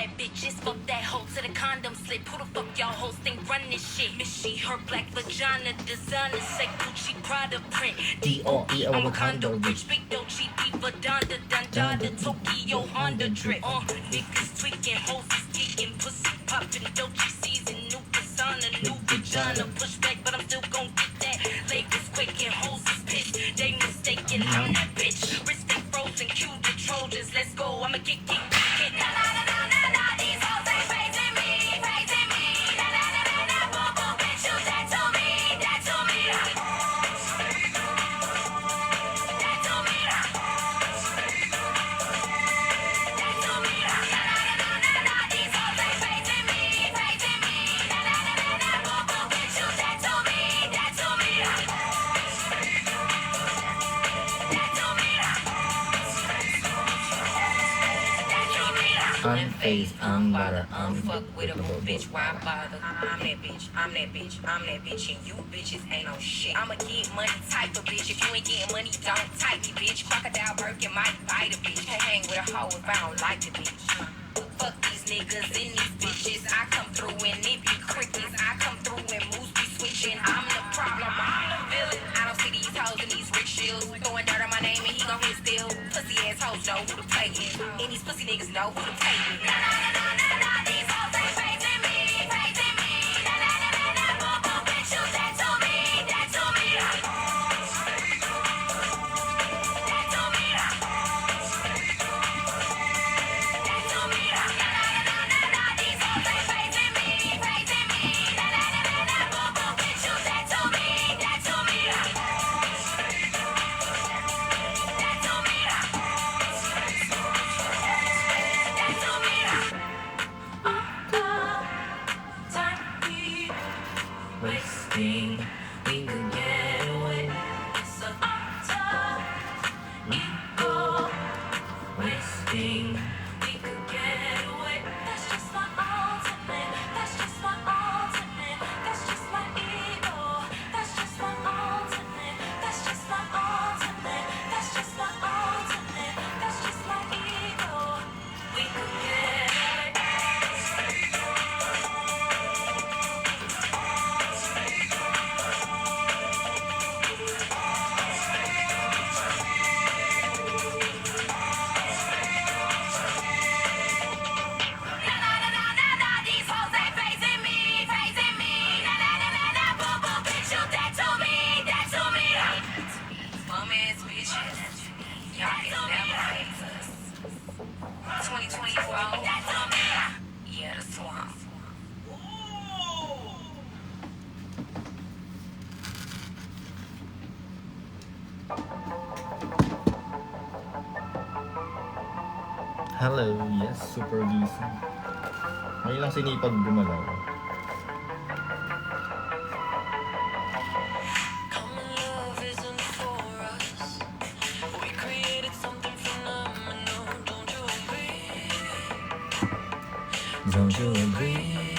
that bitches. Fuck that hoe to the condom slip. Who the fuck y'all hoes think run this shit? Miss she her black vagina designer say Gucci Prada print. D.O.E. I'm a condo rich. Big Dolce Diva Donda Dundada Tokyo Honda drip. Niggas tweaking, hoes is geeking, pussy popping, Dolce season, new persona, new vagina. Push back, but I'm still gon' get that. Lakers quaking, hoes is pissed. They mistaken, I'm that bitch. Wrist stay frozen, cue the Trojans. Let's go, I'ma get Na na na na na na, these hoes ain't praising me, praising me. Na na na na na, boom boom, bitch, you that to me, that to me. That to me. That to me. Na na na na na, these hoes ain't praising me, praising me. Na na na na na, boom boom, bitch, you that to me, that to me. I'm face, I'm butter, I'm Fuck with a little bitch, why bother? I'm that bitch, I'm that bitch, I'm that bitch, and you bitches ain't no shit. I'ma get money type of bitch. If you ain't getting money, don't type me, bitch. Crocodile Birkin might bite a bitch. Can't hang with a hoe if I don't like the bitch. Fuck these niggas and these bitches. I come through and it be crickets. I come through and moves be switching. I'm the problem, I'm the villain. I don't see these hoes in these rich shields. Throwing dirt on my name and he gon' hit still. Pussy ass hoes know who to play with. And these pussy niggas know who to play with. Na na na na na, these hoes ain't praising me, praising me. Na na na na na, boom boom, bitch, you that to me, that to me. That to me. That to me. Na na na na na, these hoes ain't praising me, praising me. Na na na na na, boom boom, bitch, you that to me, that to me. That to me. Wasting, we could get away. It's a ego. Wasting, we could get away. That's just my ultimate. That's just my ultimate. That's just my ego. That's just my ultimate. That's just my ultimate. That's just my ultimate. That's just my ego. We could get away. Na na na na na na, these hoes ain't praising me, praising me. Na na na na na, boom boom, bitch, you that to me, that to me. Bum ass bitches, y'all can never face us. 2024, that to me. Yeah, the swamp. Hello, yes, super gising. Ngayon lang sinipag gumalaw. Common love isn't for us. We created something phenomenal. Don't you agree? Don't you agree?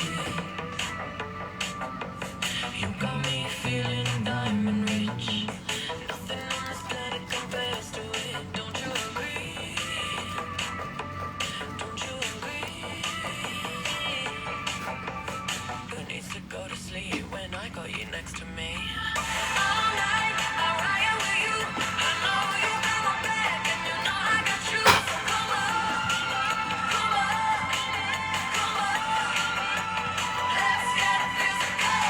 You got me feeling diamond rich. Nothing on this planet compares to it. Don't you agree? Don't you agree? Who needs to go to sleep when I got you next to me? All night, I'll ride with you. I know you got my back and you know I got you. So come on, come on, come on. Let's get physical.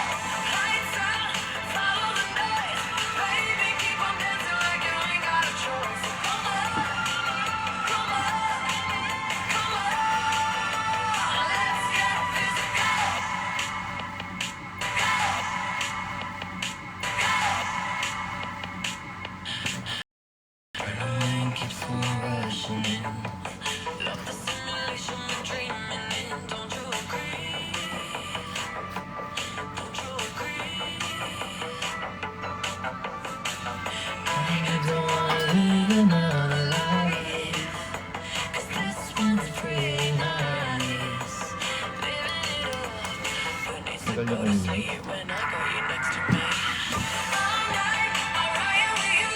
Lights out, follow the noise. Baby, keep on dancing like you ain't got a choice. So come on, come on, come on. Let's get physical. Mind keeps on rushing in. Love the simulation we're dreaming in. Don't you agree? Don't you agree? I don't wanna live another life, 'Cause this one's pretty nice. Living it up. Who needs to Tagal go yung to ano. sleep when I got you next to me? All night, I'll ride with you.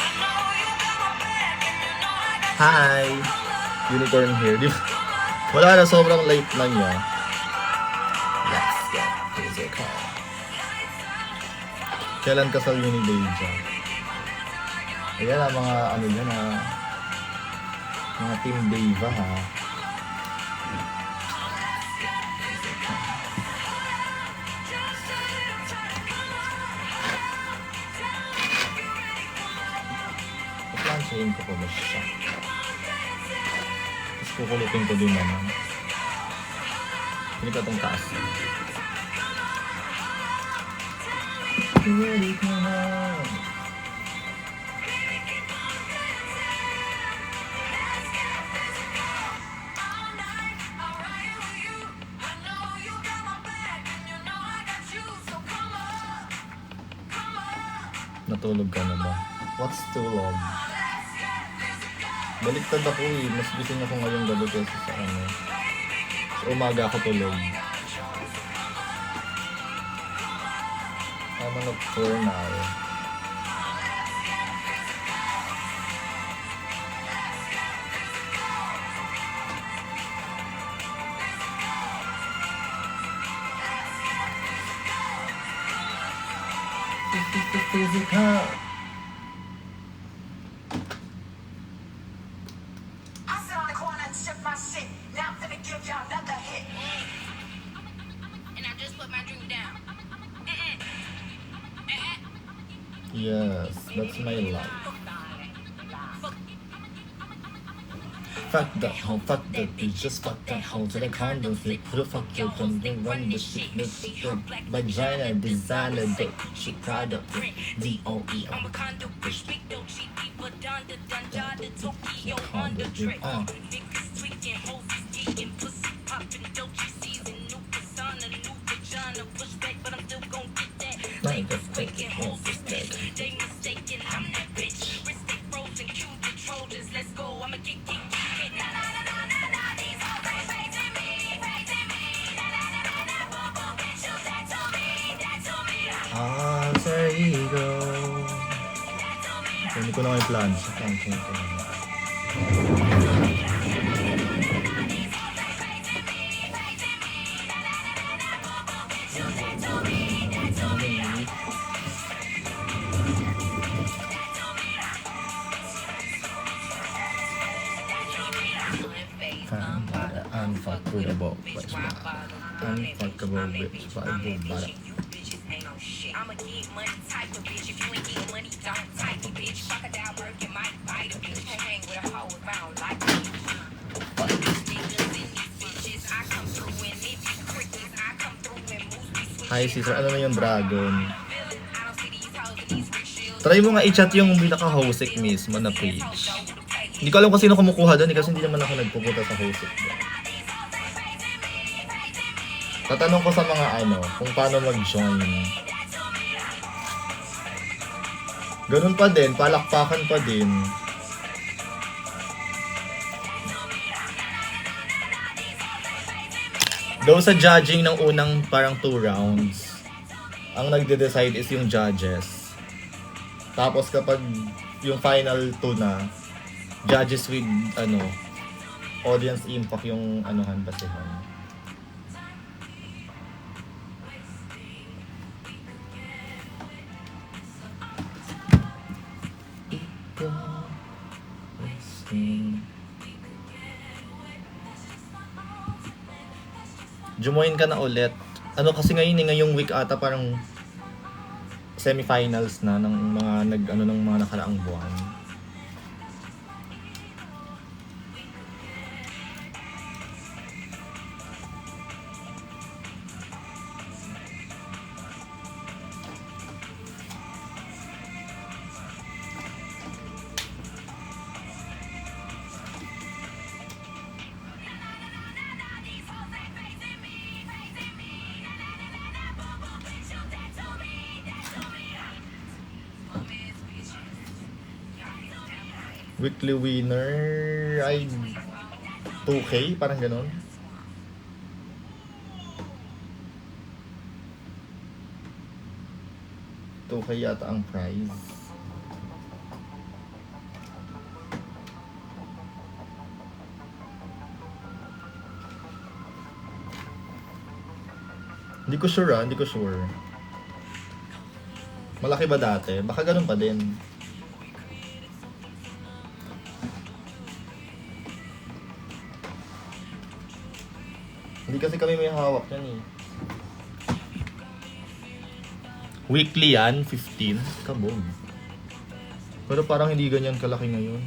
I know you got my back and you know I got you. Hi! Unicorn here, di ba? Wala na, sobrang late lang niya. Let's get physical. Kailan kasal yun ni Deja? Ayan ang mga ano dyan ha. Mga Team Deva ha. Plansyahin ko pa ba siya? Tapos kukulutin ko din naman. Hindi pa itong taas. Ready ko na. Natulog ka na ba? What's too long? Baliktad ako eh. Mas gising ako ngayong gabi kaysa sa ano. Sa umaga ako tulog. I'm a nocturnal. Physical. Yes, that's my life. Fuck that hoe, fuck that bitch, just fuck that hoe to the condom flip. Who the fuck you come and run the shit? This vagina designer dick, she proud of it. DOE, I'm a condo bitch, big dope, she people done the Tokyo Honda trick. Niggas tweaking, hoes is geeking, pussy popping, Dolce season, new persona, new vagina, push back, but I'm still gon' get that. Niggas tweaking, hoes is dead. They mistaken, I'm that bitch. Wrist they frozen, cue the Trojans, let's go, I'ma get. There you go. Hindi ko na may plan. Thank you. Unfuckable bitch. Unfuckable bitch. I'ma get money type of bitch. If you ain't get money, don't type of bitch. Fuck a down work and might bite a bitch. Can't hang with a hoe if I don't like it. Niggas in these bitches, I come through and if you crickets, I come through and move. Hi sister, ano na yung dragon? Try mo nga i-chat yung pinaka-hosek mismo na page. Hindi ko alam kung sino kumukuha doon kasi hindi naman ako nagpupunta sa hosek doon. Tatanong ko sa mga ano, kung paano mag-join. Ganun pa din, palakpakan pa din. Though sa judging ng unang parang 2 rounds, ang nagde-decide is yung judges. Tapos kapag yung final 2 na, judges with ano, audience impact yung anuhan basihan. Jumoin ka na ulit. Ano kasi ngayong week ata parang semifinals na ng mga ng mga nakaraang buwan. Weekly winner ay 2K, parang ganon. $2K yata ang prize. Hindi ko sure hindi ko sure. Malaki ba dati? Baka ganun pa din. Hindi kasi kami may hawak yan eh. Weekly yan, 15. Kabog. Pero parang hindi ganyan kalaki ngayon.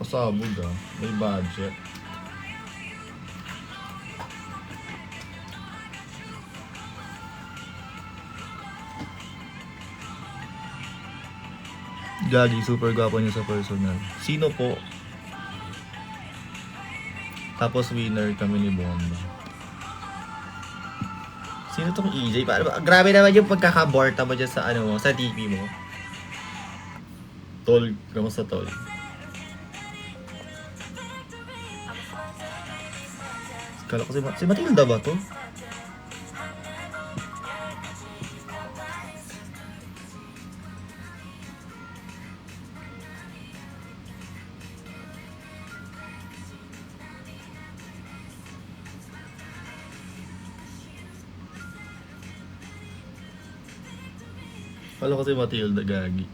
Pasabog ah. May budget. Gagi, super gwapo niya sa personal. Sino po? Tapos winner kami ni Bomba. Sino tong EJ? Grabe naman yung pagkakaborta mo dyan sa ano mo, sa TV mo. Tol, kamusta tol? Kala ko si Matilda ba to? Kala ko si Matilda, gagi.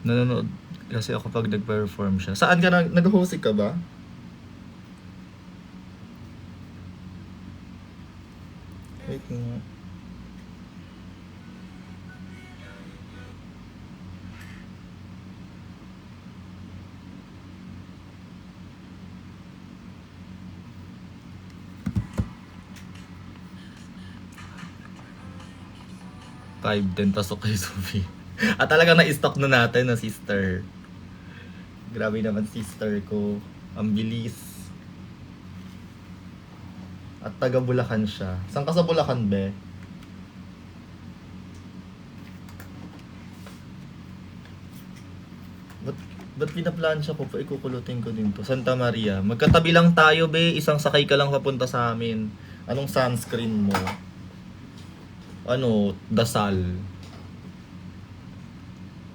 Nanonood kasi ako pag nag-perform siya. Saan ka nag-hosting ka ba? Wait nga. $5-10 pasok kay Sophie. At talagang na-stock na natin na sister. Grabe naman sister ko. Ang bilis. At taga Bulacan siya. Saan ka sa Bulacan, be? Ba't pinaplansya ko pa? Ikukulutin ko din to. Santa Maria. Magkatabi lang tayo, be. Isang sakay ka lang papunta sa amin. Anong sunscreen mo? Ano? Dasal.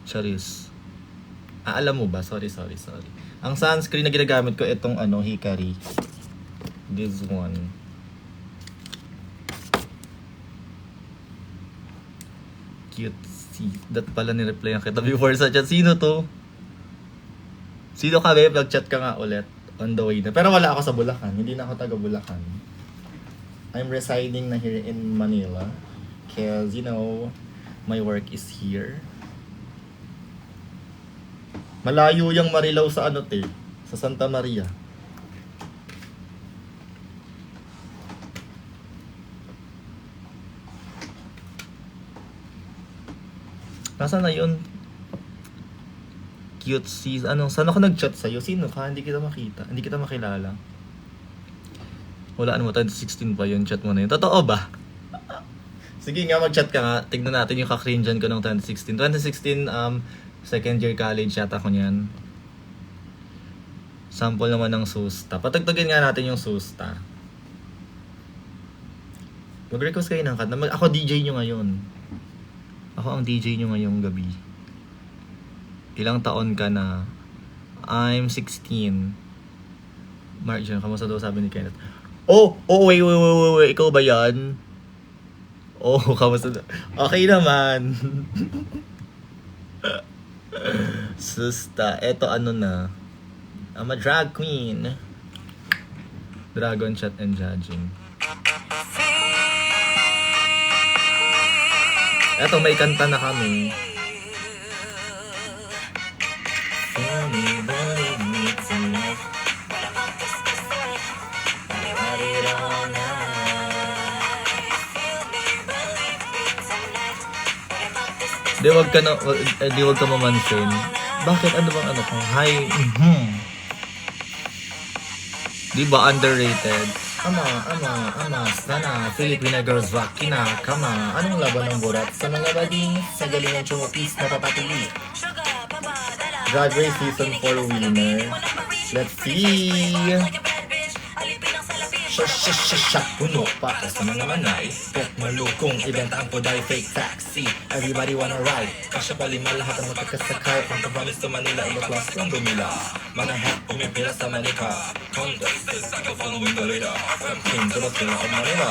Charis. Alam mo ba? Sorry. Ang sunscreen na ginagamit ko, itong Hikari. This one. Cute. That pala ni-replyan kita before sa chat. Sino to? Sino ka, babe? Nag-chat ka nga ulit. On the way na. Pero wala ako sa Bulacan. Hindi na ako taga Bulacan. I'm residing na here in Manila. Cause, my work is here. Malayo yung Marilao sa sa Santa Maria. Nasaan na yun? Cute sis. Saan ako nag-chat sa'yo? Sino ka? Hindi kita makita. Hindi kita makilala. Wala 2016 pa yun. Chat mo na yun. Totoo ba? Sige nga, mag-chat ka nga. Tignan natin yung kakrinjan ko ng 2016. 2016, second year college yata ko niyan. Sample naman ng Susta. Patagtagin nga natin yung Susta. Mag-request kayo ng kanta. Ako DJ nyo ngayon. Ako ang DJ nyo ngayong gabi. Ilang taon ka na? I'm 16. Marjan, kamusta daw sabi ni Kenneth? Wait. Ikaw ba yan? Kamusta daw? Okay naman. Susta. Eto na. I'm a drag queen. Dragon chat and judging. Eto, may kanta na kami. Di wag ka mamansin. Bakit? Ano bang ko? Hi. Di ba underrated? Ama, sana. Filipina girls rock na. Kama. Anong laban ng burat? Sa mga bading, sa galing ng chokis na papatuli. Drag Race Season 4 winner. Let's see. puno pa sa mga manay. Pet malukong, ibenta ang poday, fake taxi. Everybody wanna ride. Kasya palima lahat ang magkakasakay. Ang kabamis sa Manila, iba class lang bumila. Mga hat, pumipila sa Manika. Condos, sa kapang wingalina. From King to the King of Manila.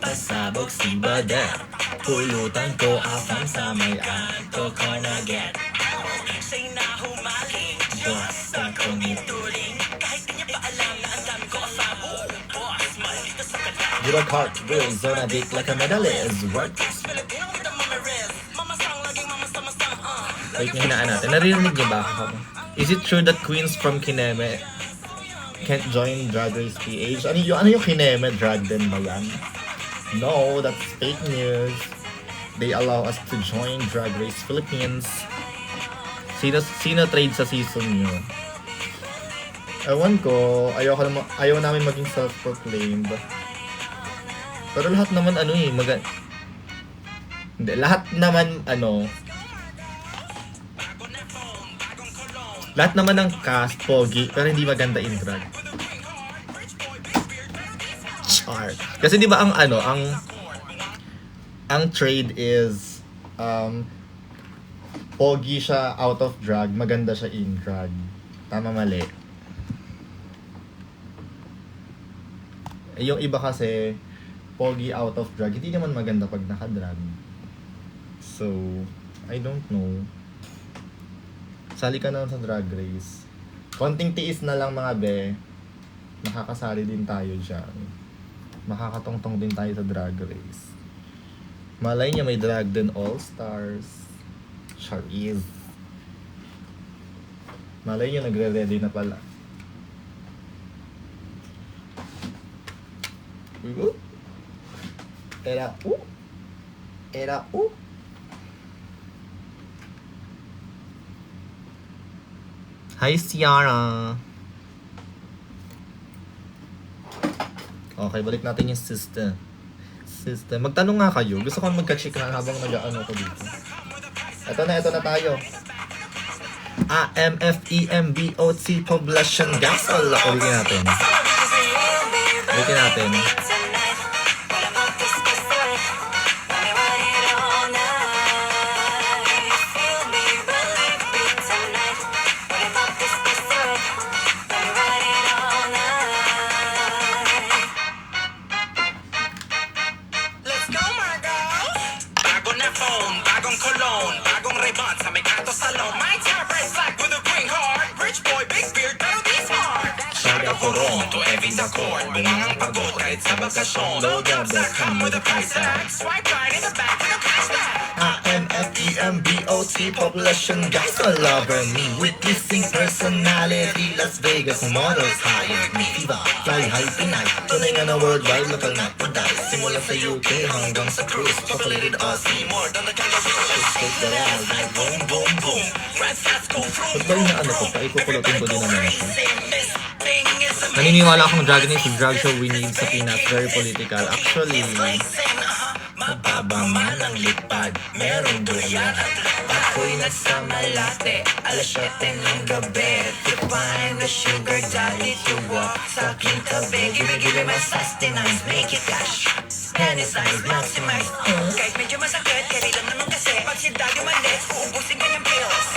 Pasabog si Bada. Pulutan ko afam sa may ato ko na get. Sa'y na humaling. Basta kong ituling. Kahit di niya pa alam na ang dami ko afam. Boss, malito sa kalang. Zero cartwheel, zona dick like a medalist. Work. Wait, hinaan natin. Narinig niyo ba ako? Is it true that queens from Kineme can't join Drag Race PH? Ano yung Kineme? Drag din ba yan? No, that's fake news. They allow us to join Drag Race Philippines. Sino trade sa season nyo? Ewan ko, ayaw namin maging self-proclaimed. Pero lahat naman hindi, lahat naman lahat naman ng cast, pogi, pero hindi maganda in drag. Char. Kasi di ba ang trade is pogi siya out of drag, maganda siya in drag. Tama, mali. Yung iba kasi pogi out of drag, hindi naman maganda pag naka-drag. So, I don't know. Sali ka na sa Drag Race. Konting tiis na lang mga be. Makakasali din tayo dyan. Makakatongtong din tayo sa Drag Race. Malay niya may drag din All-Stars. Charis. Malay niya nagre-ready na pala. Era. Hi, Ciara. Okay, balik natin yung system. Magtanong nga kayo. Gusto ko magka-check na habang nag-ano ko dito. Ito na tayo. AMFEMBOT Poblacion Gas. Ulitin natin. To every accord, bungang pagod kahit sa bakasyon. Load up that come with a price tag. Swipe right in the back with a cashback. AMFEMBOT Population Guys all over me. With missing personality, Las Vegas models hire me. Diba? Fly high Pinay, tunay nga na worldwide, local na puday. Simula sa UK hanggang sa cruise, populated Aussie, more than the kangaroos. Just take that out, like boom, boom, boom. Red fast go through. Pagdali na ko pa, ikukulotin ko din naman ako. Naniniwala akong Drag Race yung drag show we need sa Pinas. Very political. Actually, mababa man ang lipad, merong duyan. Ako'y nasa Malate, alas 7 ng gabi. To find the sugar daddy to walk sa aking tabi. Give me my sustenance, make it cash. Penicize, maximize. Kahit medyo masakit, carry lang naman kasi. Pag si daddy malit, uubusin ka ng pills.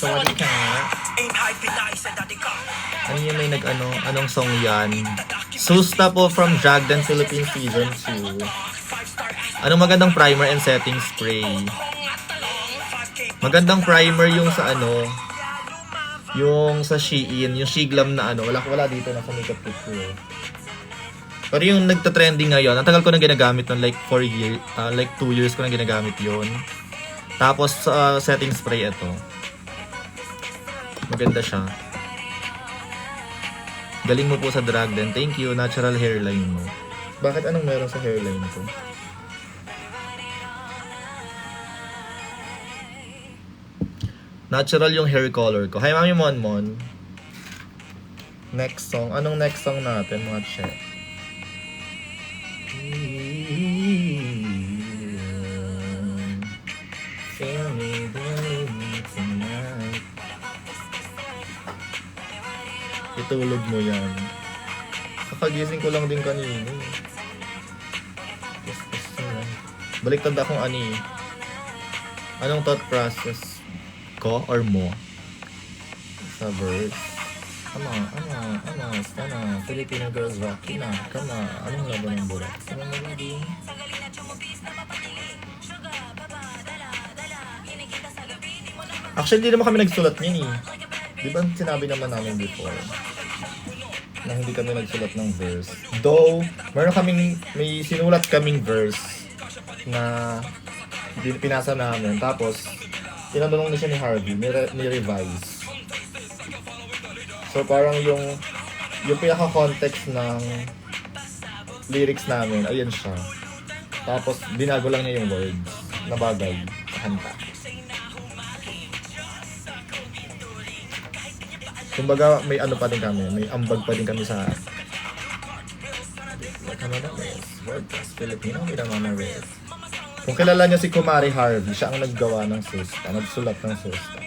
Sorry ka. Ano yung may anong song yan? Susta po from Drag Dance Philippines Season 2. Anong magandang primer and setting spray? Magandang primer yung sa yung sa Shein, yung Shiglam na wala dito na sa makeup kit ko. Pero yung nagta-trending ngayon, ang tagal ko nang ginagamit nun, like 2 years ko nang ginagamit yon. Tapos setting spray ito. Maganda siya. Galing mo po sa drag din. Thank you, natural hairline mo. Bakit anong meron sa hairline ko? Natural yung hair color ko. Hi, Mami Monmon. Next song. Anong next song natin, mga che? Feel me, believe me tonight. Itulog mo yan. Kakagising ko lang din kanina. Baliktad akong ani. Anong thought process ko or mo sa verse? Ama, Filipino girls rockin' na. Kama, anong laban ng burak? Sama mo lagi. Actually, hindi naman kami nagsulat niyan eh. Di ba sinabi naman namin before na hindi kami nagsulat ng verse? Though, meron kaming, may sinulat kaming verse na pinasa namin. Tapos, tinanong na siya ni Harvey, ni-revise. So, parang yung pinaka-context ng lyrics namin, ayan siya. Tapos, binago lang niya yung words na bagay sa kanta. Kumbaga, may ano pa din kami, may ambag pa din kami sa Podcast Filipino, may naman res. Kung kilala niyo si Kumari Harvey, siya ang naggawa ng Susta, nagsulat ng Susta.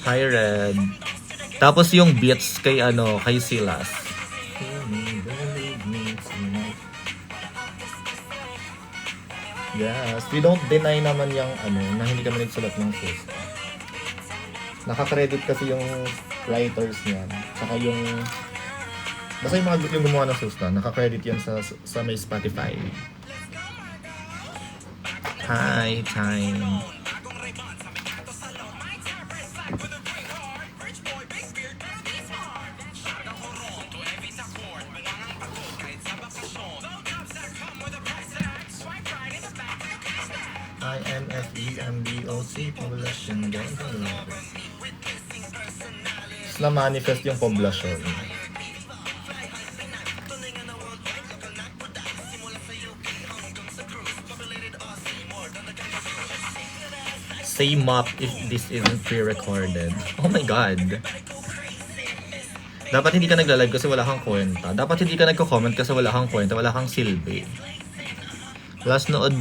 Hi Red. Tapos yung beats kay kay Silas. Yes, we don't deny naman yung na hindi kami nagsulat ng Susta. Naka-credit kasi yung writers niyan. Saka yung basta yung gumawa ng Susta, naka-credit yan sa may Spotify. Hi, time. INFEMBOC Poblasyon Gang. Na manifest yung poblasyon. Say mop if this isn't pre-recorded. Oh my god. Dapat hindi ka nagla-live kasi wala kang kwenta. Dapat hindi ka nagko-comment kasi wala kang kwenta, wala kang silbi. Last nood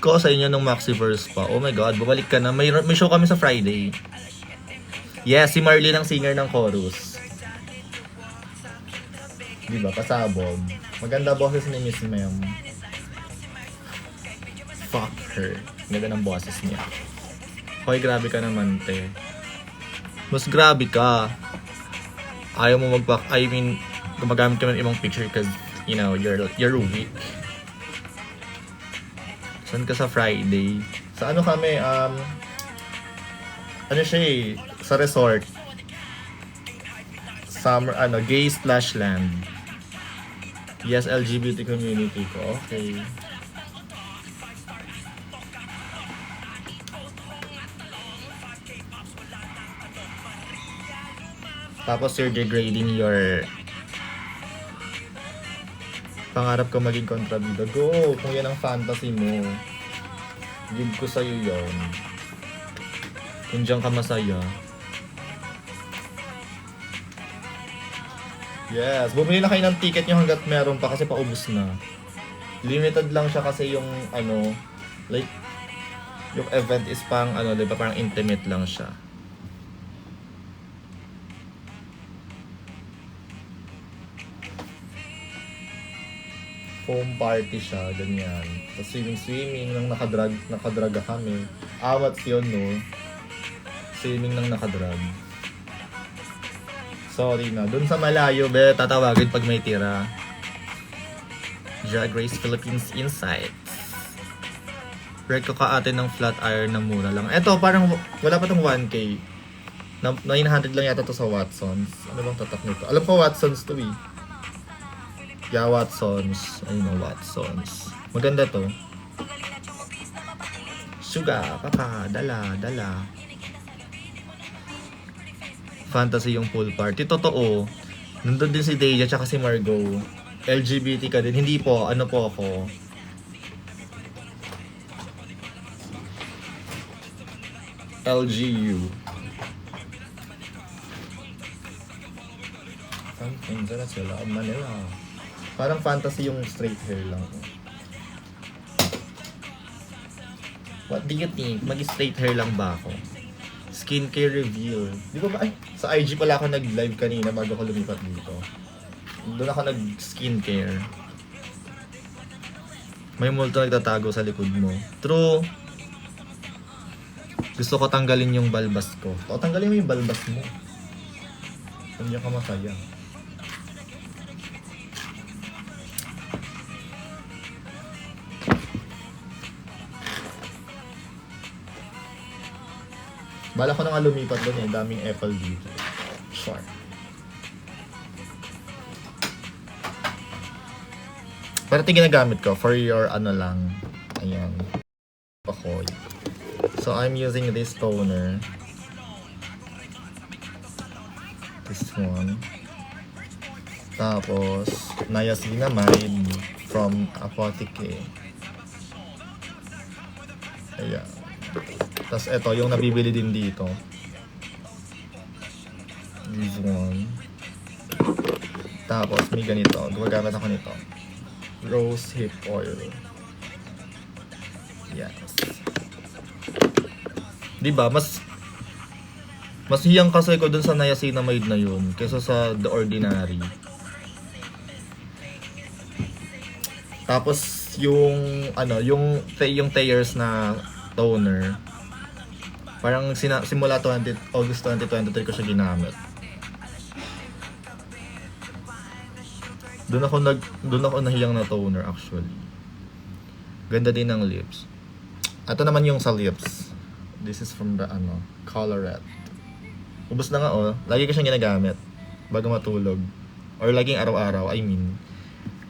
ko sa inyo nung Maxiverse pa. Oh my god, bumalik ka na. May show kami sa Friday. Yes, si Marlene ang singer ng chorus. Diba? Pasabog. Maganda boses ni Miss Mem. Fuck her. Ganda ng boses niya. Hoy, grabe ka naman, te. Mas grabe ka. Ayaw mo gumagamit ka ng ibang picture because, you know, you're weak. Saan ka sa Friday? Sa ano kami, ano siya eh, sa resort. Summer, gay/land. Yes, LGBT community ko. Okay. Tapos you're degrading your pangarap ko maging kontrabida. Go! Kung yan ang fantasy mo, give ko sa'yo yun. Kung diyan ka masaya. Yes, bumili na kayo ng ticket nyo hanggat meron pa kasi paubos na. Limited lang siya kasi yung like yung event is pang diba parang intimate lang siya. Foam party siya, ganyan. Tapos swimming nang nakadraga kami. Awats yun, no? Swimming nang nakadrag. Sorry na. Doon sa malayo, tatawagin pag may tira. Drag Race Philippines Insights. Break ko ka atin ng flat iron na mura lang. Eto, parang wala pa tong 1K. 900 lang yata to sa Watsons. Ano bang tatak nito? Alam ko Watsons to eh. Yeah, Watsons. Ayun o, Watsons. Maganda to. Suga, papa, dala. Fantasy yung pool party. Totoo. Nandun din si Deja tsaka si Margot. LGBT ka din. Hindi po. Ano po ako? LGU. Nandiyan na sila. Manila. Parang fantasy yung straight hair lang. What do you think? Mag-straight hair lang ba ako? Skincare review. Di ba ba? Ay, sa IG pala ako nag-live kanina bago ako lumipat dito. Doon ako nag-skincare. May multo nagtatago sa likod mo. True. Gusto ko tanggalin yung balbas ko. O, tanggalin mo yung balbas mo. Hindi ka masaya. Bala ko na nga lumipat doon eh. Daming apple dito. Sure. Pero ito ginagamit ko for your ano lang. Ayan. Pakoy. So I'm using this toner. This one. Tapos niacinamide from Apotheke. Ayan. Tapos ito, yung nabibili din dito. This one. Tapos may ganito. Gumagamit ako nito. Rose hip oil. Yes. Diba? Mas hiyang kasi ko dun sa niacinamide na yun kaysa sa The Ordinary. Tapos yung ano, yung Thayers na toner. Parang simula August 2023 ko siya ginamit. Doon ako nahiyang na toner actually. Ganda din ng lips. Ito naman yung sa lips. This is from the Colorette. Ubus na nga oh. Lagi ko siyang ginagamit bago matulog. Or laging araw-araw, I mean.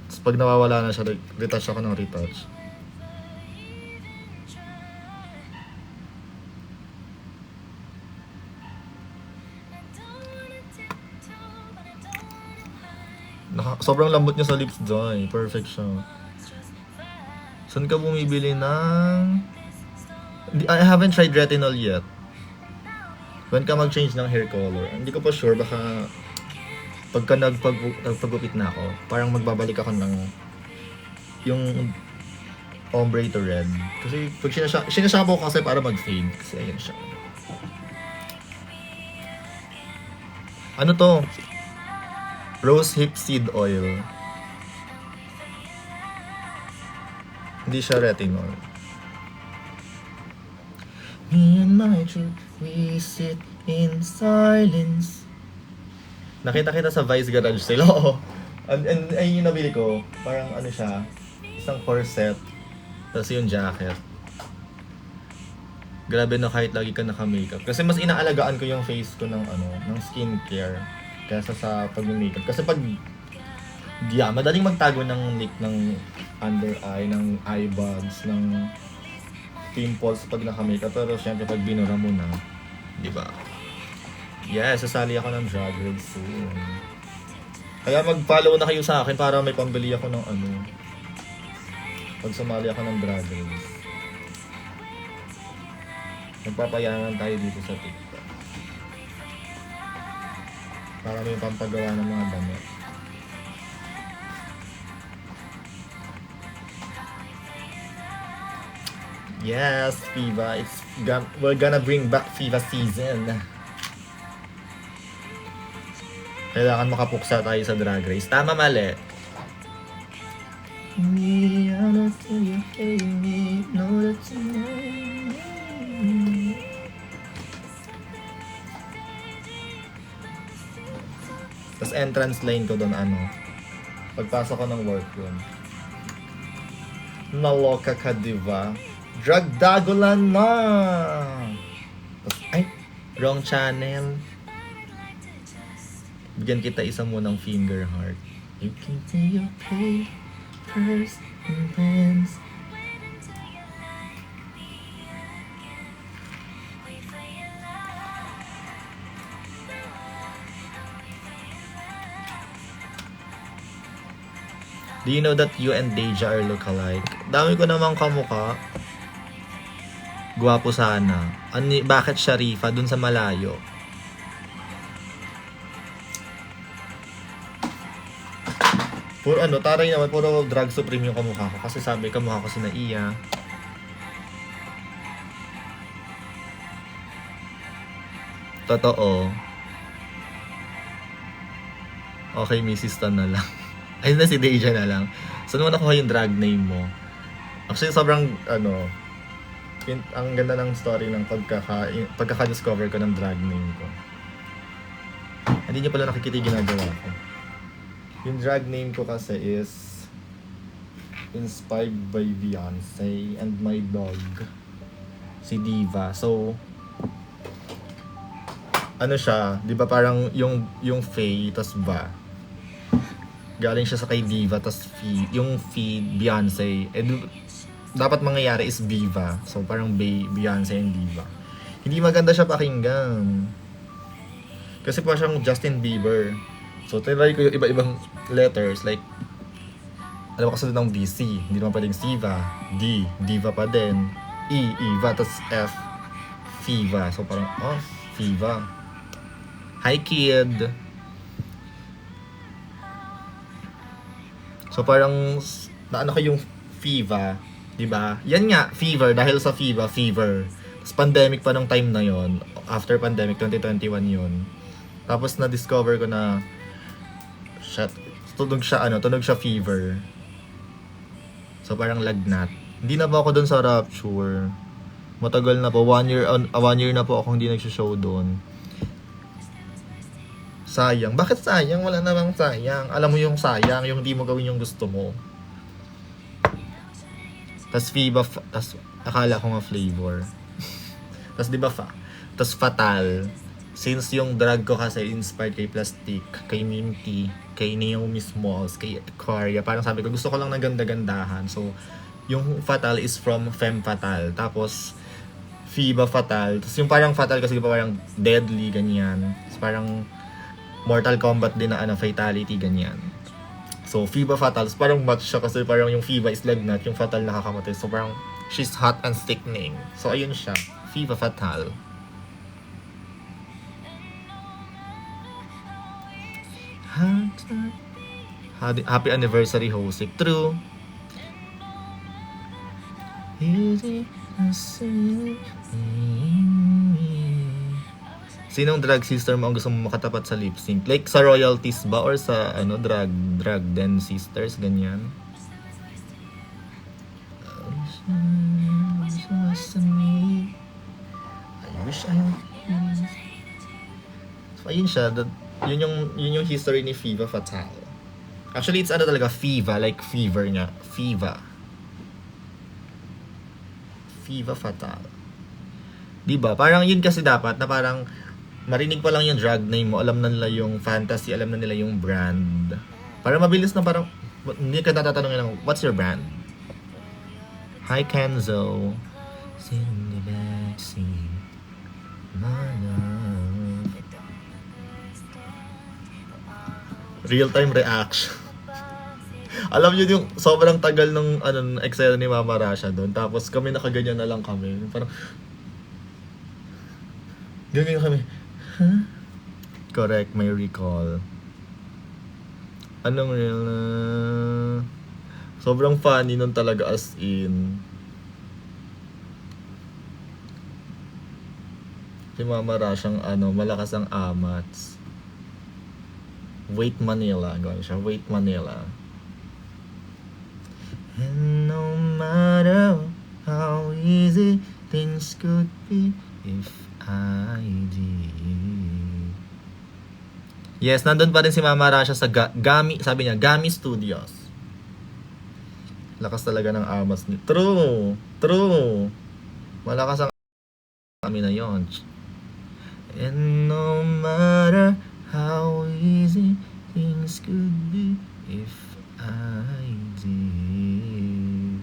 Tapos pag nawawala na siya, retouch ako ng retouch. Sobrang lambot niya sa lips dyan. Perfect siya. Saan ka bumibili ng... I haven't tried retinol yet. When ka mag-change ng hair color? Hindi ko pa sure. Baka pagka nagpagupit na ako, parang magbabalik ako ng yung ombre to red. Kasi pag sinashampoo ko kasi para mag-fade. Kasi ayan siya. Ano to? Rose hip seed oil. Hindi siya retinol. Me and my truth, we sit in silence. Nakita kita sa Vice Garage sale. Oo. And yung nabili ko, parang ano siya, isang corset, tapos yung jacket. Grabe na kahit lagi ka naka-makeup. Kasi mas inaalagaan ko yung face ko ng ng skincare kaysa sa pag-makeup. Kasi pag madaling magtago ng nick ng under eye, ng eye bags, ng pimples pag naka-makeup. Pero syempre pag binura mo na, di ba? Yes, sasali ako ng Drag Race soon. Kaya mag-follow na kayo sa akin para may pambili ako ng pag sumali ako ng Drag Race. Magpapayangan tayo dito sa TikTok. Para may pampagawa ng mga damit. Yes, Fiva. We're gonna bring back Fiva season. Kailangan makapuksa tayo sa Drag Race. Tama, mali. Tapos entrance line ko doon pagpasok ko ng workroom. Naloka ka, diba? Drag Dagolan na! Tapos, ay, wrong channel. Bigyan kita isa munang finger heart. You can see your papers and pens. Do you know that you and Deja are look-alike? Dami ko namang kamukha. Gwapo sana. Bakit Sharifa dun sa malayo? Puro ano, taray naman, puro drag supreme yung kamukha ko. Kasi sabi, kamukha ko si Naiya. Totoo. Okay, Mrs. Tan na lang. Ayun na, si Deja na lang. Saan mo nakuha yung drag name mo? Actually, sobrang, ano, ang ganda ng story ng pagkaka-discover ko ng drag name ko. Hindi niyo pala nakikita yung ginagawa ko. Yung drag name ko kasi is inspired by Beyonce and my dog, si Diva. So, ano siya, di ba parang yung Faye, tas ba? Galing siya sa kay Diva, tas yung Fee, Beyonce. Dapat mangyayari is Viva. So, parang Beyonce and Diva. Hindi maganda siya pakinggan. Kasi pa siyang Justin Bieber. So, tinry ko yung iba-ibang letters. Like, alam mo kasunod ng DC. Hindi naman pwedeng Siva. D, Diva pa din. E, Eva. Tapos F, Fiva. So, parang, Fiva. Hi, kid. So, parang, naano ko yung Fiva. Diba? Yan nga, fever. Dahil sa Fiva, fever. Tapos, pandemic pa nung time na yon. After pandemic, 2021 yon. Tapos, na-discover ko na tunog siya fever. So parang lagnat. Hindi na po ako dun sa Rapture. Matagal na po, 1 year na po ako hindi nagsho-show dun. Sayang. Bakit sayang? Wala namang sayang. Alam mo yung sayang, yung hindi mo gawin yung gusto mo. Tas Fiba, tas akala ko nga flavor. Tas di ba tas Fatal. Since yung drag ko kasi inspired kay Plastic, kay Minty, kay Naomi Smalls, kay Aquaria, parang sabi ko gusto ko lang ng ganda-gandahan. So, yung Fatal is from Femme Fatal. Tapos, Fiba Fatal. Tapos yung parang Fatal kasi parang deadly, ganyan. Tapos parang Mortal Kombat din na fatality, ganyan. So, Fiba Fatal. Tapos parang match siya kasi parang yung Fiba is lagnat, yung Fatal nakakamatay. So, parang she's hot and sickening. So, ayun siya. Fiba Fatal. Happy anniversary, Hosik. True. Sinong drag sister mo ang gusto mo makatapat sa lip sync? Like sa royalties ba or sa drag den sisters, ganyan? I wish I so, ayun siya. Yun yung history ni Fiva Fatal. Actually, it's talaga Fiva, like fever nga. Fiva Fatal. Diba? Parang yun kasi dapat na parang marinig pa lang yung drag name mo, alam na nila yung fantasy, alam na nila yung brand. Para mabilis na parang, hindi ka natatanungin lang, what's your brand? Hi, Kenzo. Sit in the backseat, my love. Real-time reaction. Alam niyo yung sobrang tagal ng eksena ni Mama Rasha doon. Tapos kami nakaganyan na lang kami. Parang ganyan kami. Huh? Correct, may recall. Anong real sobrang funny nun talaga as in. Si Mama Rashang malakas ang amats. Wait Manila, gawin siya. Wait Manila. And no matter how easy things could be if I did. Yes, nandun pa rin si Mama Rasha sa Gami, sabi niya, Gami Studios. Lakas talaga ng amas ni. True. Malakas ang kami na yon. And no matter how easy things could be if I did.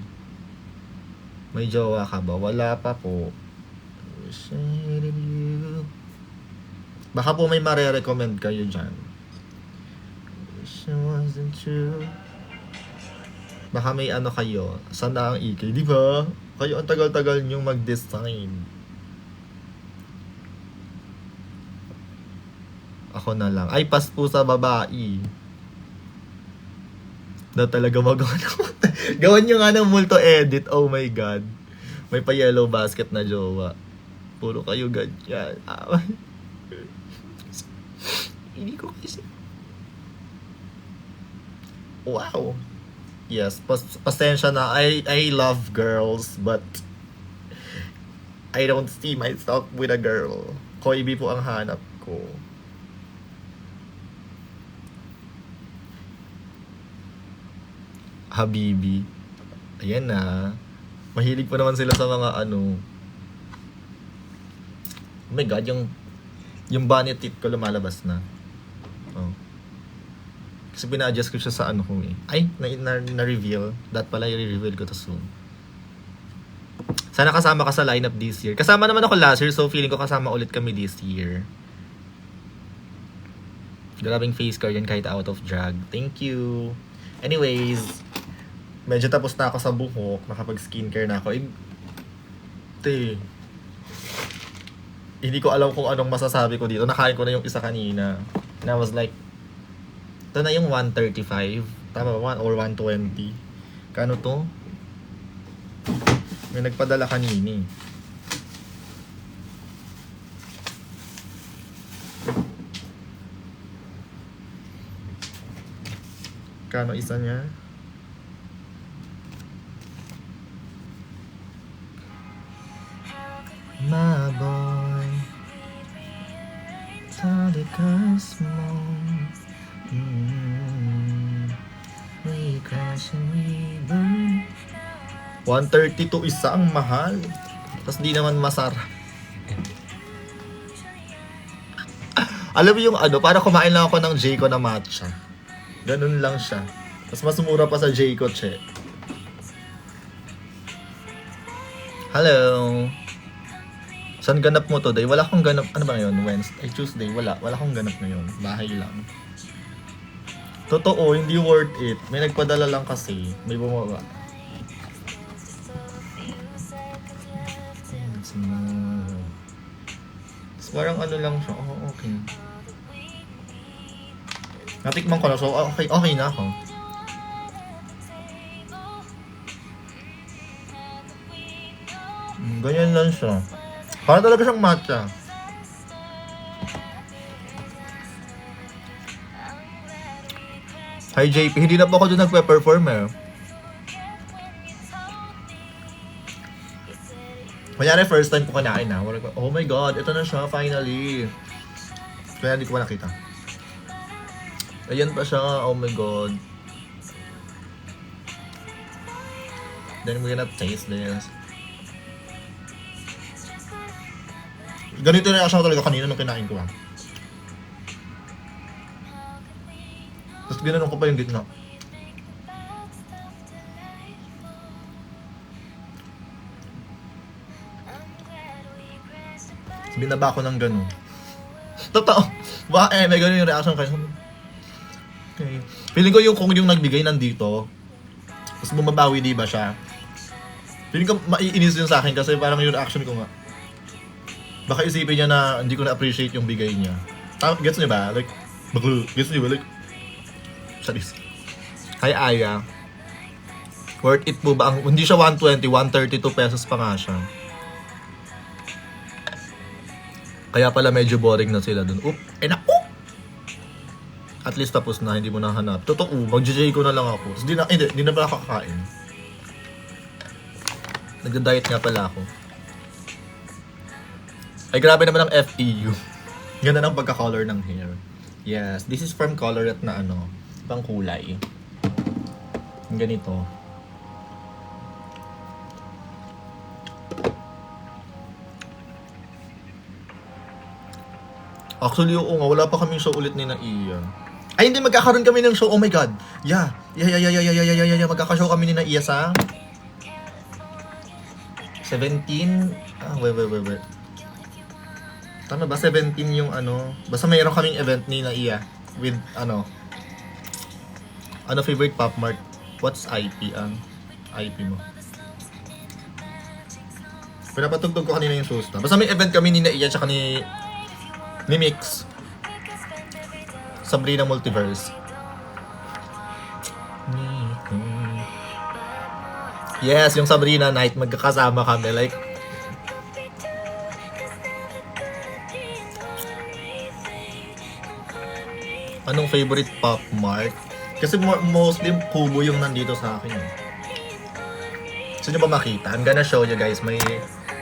May jowa ka ba? Wala pa po. Wish I hated you. Baka po may mare-recommend kayo dyan. Wish it wasn't true. Baka may kayo. Sana ang EK, di ba? Kayo ang tagal-tagal nyong mag-design. Ako na lang. Ay, pas po sa babae. Na talaga magawa ng... Gawan nyo nga ng multo edit. Oh my God. May pa yellow basket na jowa. Puro kayo ganyan. Hindi ko kasi... Wow. Yes, pasensya na. I love girls, but I don't see myself with a girl. Koibi po ang hanap ko. Habibi. Ayan na. Mahilig pa naman sila sa mga ano. Oh my God, yung bunny teeth ko lumalabas na. Oh. Kasi pina-adjust ko siya sa ano ko eh. Ay, na-reveal. That pala i-reveal ko to soon. Sana kasama ka sa lineup this year. Kasama naman ako last year, so feeling ko kasama ulit kami this year. Grabing face card yan kahit out of drag. Thank you. Anyways, medyo tapos na ako sa buhok. Nakapag-skincare na ako. Hindi ko alam kung anong masasabi ko dito. Nakain ko na yung isa kanina. And I was like, ito na yung 135. Tama ba? Or 120. Kano to? May nagpadala kanini. Kano isa niya? My boy, tali curse mo. We crash and we burn. 132 isa ang mahal. Tapos di naman masarap. Alam mo yung ano, para kumain lang ako ng Jayco na matcha. Ganun lang siya. Tapos mas mura pa sa Jayco, che. Hello. Saan ganap mo today? Wala akong ganap. Ano ba ngayon? Wednesday? Tuesday? Wala. Wala akong ganap ngayon. Bahay lang. Totoo, hindi worth it. May nagpadala lang kasi. May bumaba. So, parang ano lang siya. Oh, okay. Natikman ko na. So, okay na ako. Ganyan lang siya. Parang talaga siyang matcha. Hi JP, hindi na po ako doon nagpe-perform eh. Kunyari first time ko kinain na. Oh my God, ito na siya finally. Kaya hindi ko pa nakita. Ayan pa siya, oh my God. Then we're gonna taste this. Ganito na siya talaga kanina nung kinain ko ah. Tapos ginanon ko pa yung gitna. Binaba ko ng gano'n. Totoo. Baka may gano'n yung reaction kayo. Okay. Feeling ko kung yung nagbigay nandito, tapos bumabawi di ba siya? Feeling ko maiinis yun sa akin kasi parang yung reaction ko nga. Baka isipin niya na hindi ko na-appreciate yung bigay niya. Gets niyo ba? Like, gets niyo ba? Like, salis. Hi Aya. Worth it po ba? Hindi siya 120, 132 pesos pa nga siya. Kaya pala medyo boring na sila dun. Naku! At least tapos na, hindi mo nahanap. Totoo, mag-JJ ko na lang ako. Hindi na pala kakain. Nagda-diet nga pala ako. Ay, grabe naman ang FEU. Ganda ng pagka-color ng hair. Yes, this is from Colorette na ano, ibang kulay. Yung ganito. Actually, oo nga, wala pa kaming show ulit ni Naiya. Ay, hindi, magkakaroon kami ng show. Oh my God. Yeah. Magkakashow kami ni Naiya sa 17. Wait. Tama ba? 17 yung ano. Basta mayroon kaming event ni Naiya with ano favorite Pop Mart. What's IP ang IP mo? Pinapatugtog ko kanina yung shows na. Basta may event kami ni Naiya tsaka ni Mix. Sabrina Multiverse. Yes, yung Sabrina Night, magkakasama kami. Like, anong favorite Pop Mart? Kasi mostly Kubo yung nandito sa akin. Gusto nyo ba makita? I'm gonna show you guys my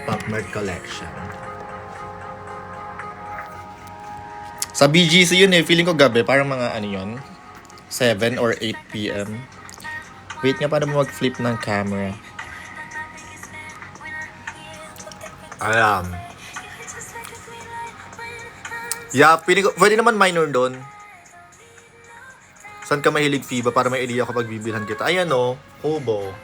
Pop Mart collection. Sa BGC yun eh. Feeling ko gabi. Parang mga ano yun. 7 or 8 p.m. Wait nga, paano mo mag-flip ng camera? Alam. Yeah, feeling ko, pwede naman minor doon. Saan ka mahilig, FIBA? Para may idea kapag bibilhan kita. Ayan o, Kubo.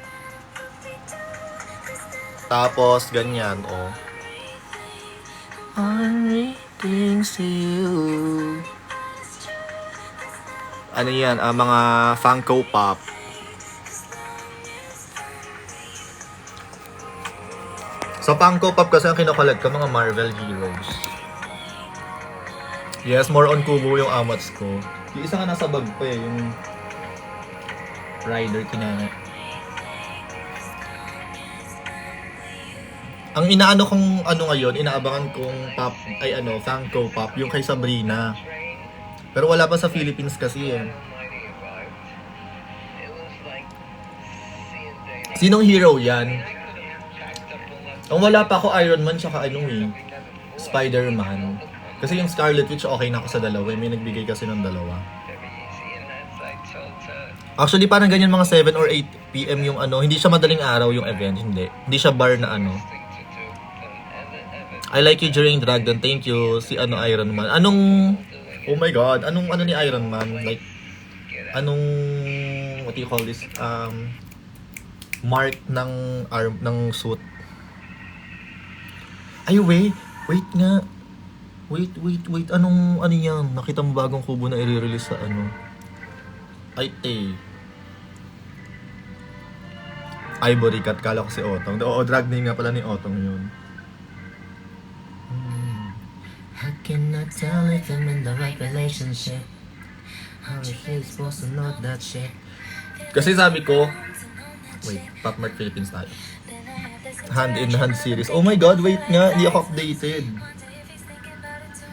Tapos, ganyan o. I'm reading to you. Ano yan? Mga Funko Pop. Sa Funko Pop kasi ang kinokollect ko, mga Marvel Heroes. Yes, more on Kubo yung amats ko. Yung isa nga nasa bag pa eh, yung Rider kinana. Ang inaano kong ano ngayon, inaabangan kong pop, ay ano, Funko Pop, yung kay Sabrina. Pero wala pa sa Philippines kasi eh. Sinong hero yan? Ang wala pa ako Iron Man tsaka ano eh, Spider-Man. Kasi yung Scarlet Witch okay na ako sa dalawa. May nagbigay kasi ng dalawa. Actually parang ganyan mga 7 or 8 PM yung ano. Hindi siya madaling araw yung event. Hindi siya bar na ano. I like you during Dragon. Thank you. Si ano Iron Man. Anong... Oh my God. Anong ano ni Iron Man? Like... Anong... What do you call this? Mark ng arm, ng suit. Ay wait nga. Wait. Anong ano yan? Nakita mo bagong Kubo na i-release sa ano? Ay, Ivory Cat. Kala ko si Otong. Oo, drag name nga pala ni Otong yun. I cannot tell if I'm in the right relationship. How is she supposed to know that shit? Kasi sabi ko, wait, Pop Mart Philippines tayo. Hand in Hand series. Oh my God, wait nga. Hindi ako updated.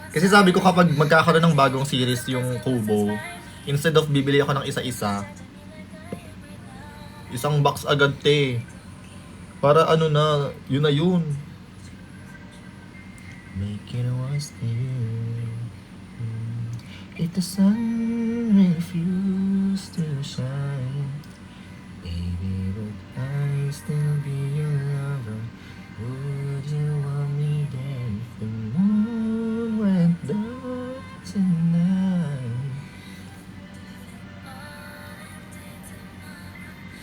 Kasi sabi ko kapag magkakaroon ng bagong series yung Kubo, instead of bibili ako ng isa-isa, isang box agad te. Para ano na, yun na yun. Make it was you. If the sun refused to shine, baby, would I still be your lover? Would you want me there if the moon went down tonight?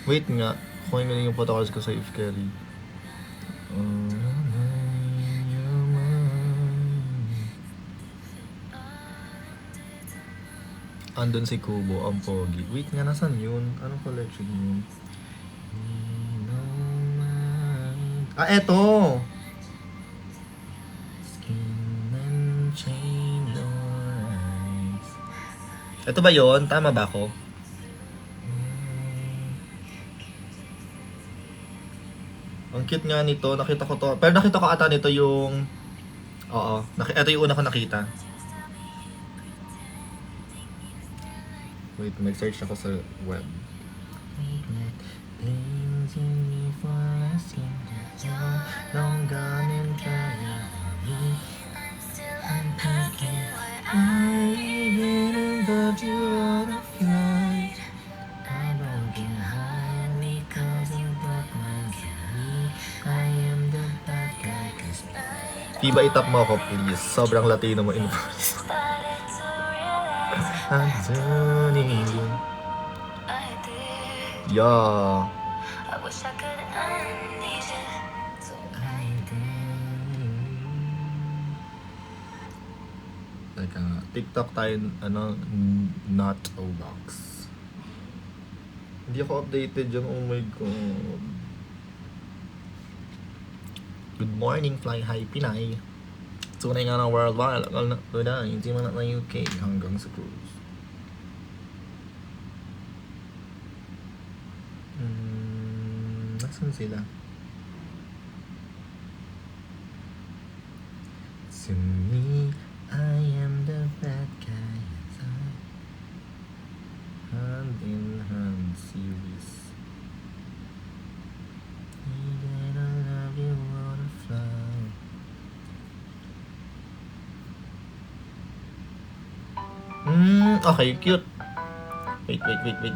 Wait nga, kunin ko na yung photocards ko sa If Kelly. Andun si Kubo, ang pogi. Wait nga, nasan yun? Anong collection yun? Eto! Ito ba yun? Tama ba ako? Ang cute nga nito. Nakita ko to. Pero nakita ko ata nito yung... Oo. Ito yung una ko nakita. Wait, mag-search ako sa web. Long gone and tired of me. I'm thinking I even loved you out of light. I don't get high because you broke my key. I am the bad guy cause Tiba, itap mo ako please. Sobrang Latino mo influence. I'm turning you. Yeah. I wish I could unleash it. So I did. Teka nga, TikTok tayo, ano, not Roblox. Hindi ako updated dyan, oh my God. Good morning, Fly High Pinay. Tunay nga ng worldwide, akal na tunay, hindi man na UK hanggang sa cruise. Nasaan sila? To me, I am the bad guy. Hand in hand series. Even I love you, wanna fly. Okay, cute. Wait,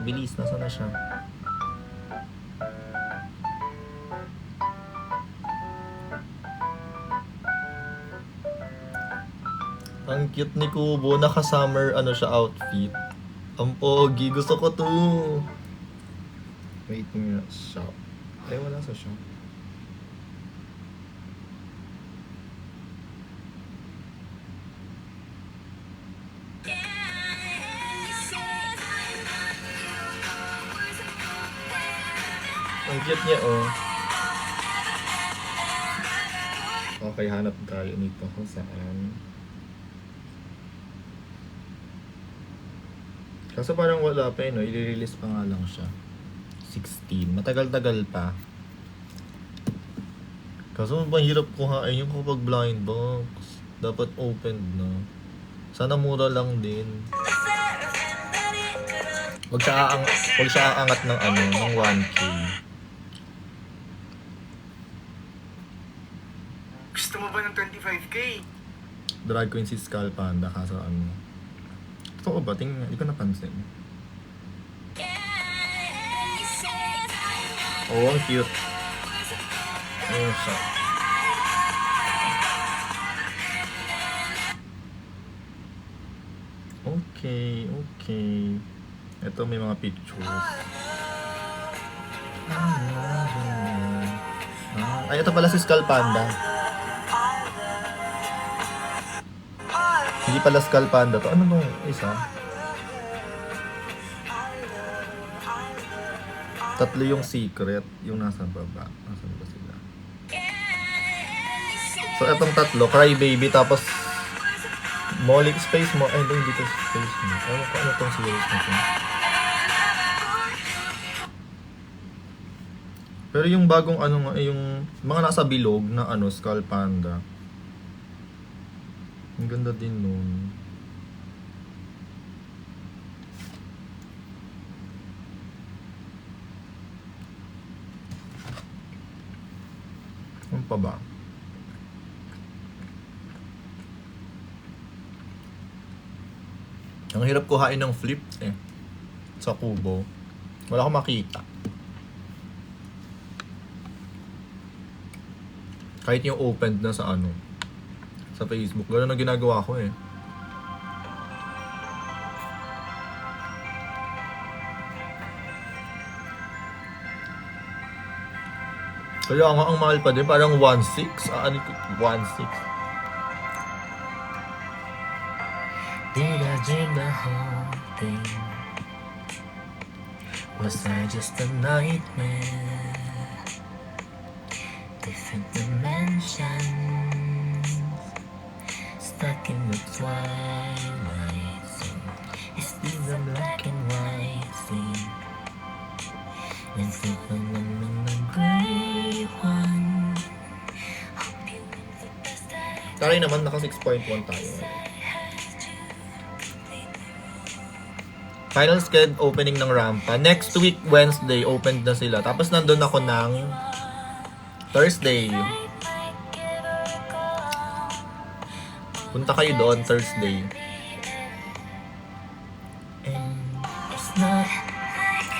bilis. Nasaan na siya? Ang cute ni Kubo. Naka-summer ano siya outfit. Ang pogi. Gusto ko to. Wait nga. Shop. Ay, wala sa shop. Ang cute niya, oh. Okay, hanap tayo nito kung saan. Kaso parang wala pa no? I-release pa nga lang siya. 16. Matagal-tagal pa. Kaso mahirap kuhain yung kapag blind box. Dapat opened na. Sana mura lang din. Wag siya aangat ng ano, ng 1K. Gusto mo ba ng 25K? Drag queen si Skull Panda kaso ano. Totoo ba? Tingnan, hindi ko napansin. Oh, ang cute. Ayun siya. Okay. Ito may mga pictures. Ay, ito pala si Skull Panda. Hindi pala Skull Panda to. Ano nung isa? Tatlo yung secret. Yung nasa baba. Nasaan ba sila? So, etong tatlo. Crybaby. Tapos Molly Space mo. Ay, hindi dito Space mo. Ewan ko ano tong series na to. Pero yung bagong ano nga, yung mga nasa bilog na ano, Skull Panda. Ang ganda din nun. Ano pa ba? Ang hirap kuhain ng flip eh. Sa Kubo. Wala akong makita. Kahit yung opened na sa ano. Sa Facebook. Gano'n ang ginagawa ko eh. Kaya nga ang mahal pa din. Parang 1.6. Ano ko? 1.6. Did I dream the whole thing? Was I just a nightmare? Different dimensions, stuck in the twilight zone. Is this a black and white scene? And sleeping in the gray one. Taray naman, naka 6.1 tayo. Final schedule opening ng Rampa. Next week, Wednesday, opened na sila. Tapos nandun ako ng Thursday. Punta kayo doon Thursday.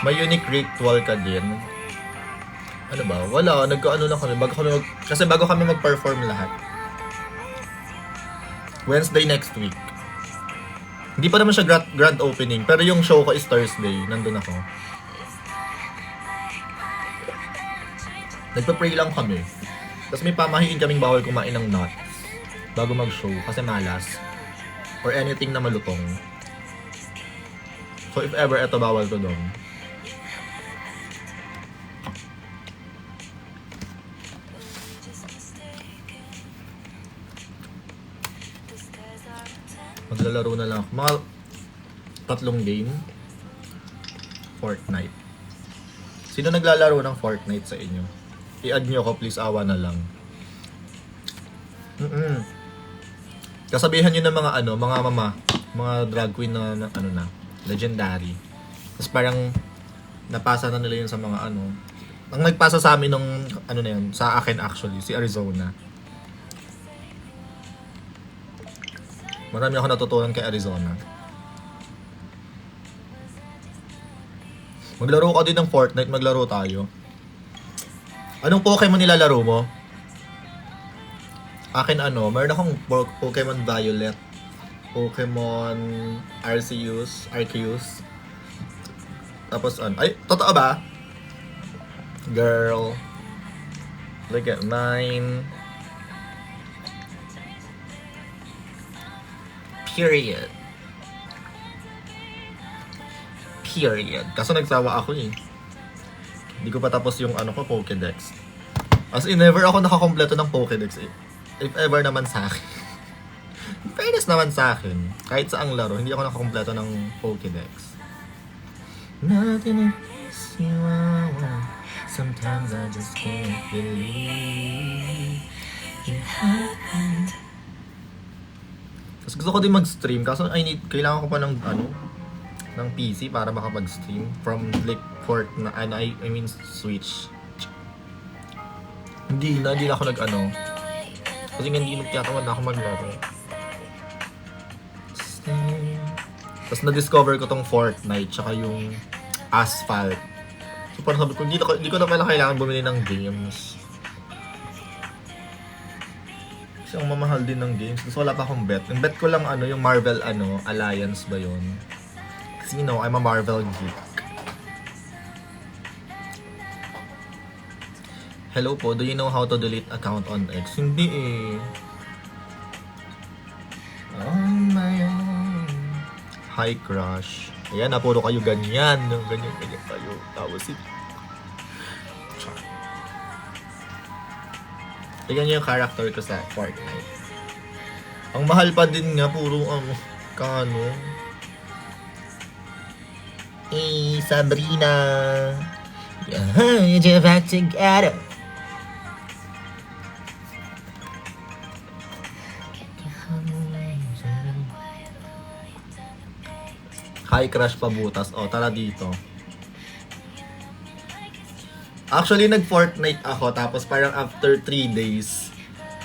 May unique ritual ka din. Ano ba? Wala. Nagkaano lang kami. Kasi bago kami mag-perform lahat. Wednesday next week. Hindi pa naman siya grand opening. Pero yung show ko is Thursday. Nandun ako. Nagpa-pray lang kami. Tapos may pamahiin kaming bawal kumain ng nuts bago mag-show kasi malas. Or anything na malutong. So if ever, eto bawal ko doon. Maglalaro na lang ako. Mga 3 game. Fortnite. Sino naglalaro ng Fortnite sa inyo? I-add nyo ko please, awa na lang. Kasabihan nyo ng mga mga mama, mga drag queen na legendary. Tapos parang napasa na nila yun sa mga Ang nagpasa sa amin nung na yun, sa akin actually, si Arizona. Marami ako natutunan kay Arizona. Maglaro ka din ng Fortnite, maglaro tayo. Anong Pokemon nilalaro mo? Akin meron akong Pokemon Violet, Pokemon Arceus. Tapos ay, totoo ba? Girl, look at mine. Period. Kaso nagsawa ako eh. Hindi ko pa tapos yung Pokédex. As in, never ako nakakompleto ng Pokédex eh. If ever naman sa akin. In fairness naman sa akin, kahit saang laro, hindi ako nakakompleto ng Pokédex. Nothing is you want. Sometimes I just can't believe it happened. Tapos gusto ko din mag-stream, kaso kailangan ko pa ng ng PC para makapag-stream from like I mean Switch. Hindi na ako kasi hindi nagtatamad na ako maglaro. Tapos na-discover ko tong Fortnite tsaka yung Asphalt. So parang sabi ko, hindi ko na pala kailangan bumili ng games. Kasi ang mamahal din ng games. Tapos wala pa akong bet. Yung bet ko lang yung Marvel Alliance ba yun? Kasi I'm a Marvel geek. Hello po, do you know how to delete account on X? Hindi eh. On my own. Hi crush. Ayan, puro kayo ganyan. Ganyan kayo. Tapos tignan nyo yung character ko sa Fortnite. Ang mahal pa din nga, puro Sabrina. You're back together. Hi crush pabutas. Tara dito. Actually, nag-Fortnite ako, tapos parang after 3 days,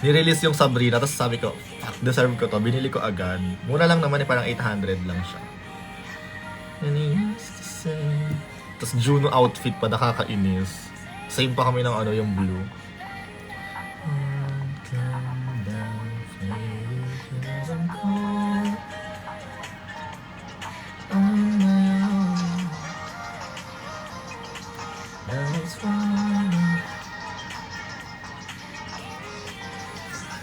nirelease yung Sabrina, tapos sabi ko, fuck, deserve ko to, binili ko agad. Mura lang naman parang 800 lang siya. Tapos Juno outfit pa, nakakainis. Same pa kami ng yung blue.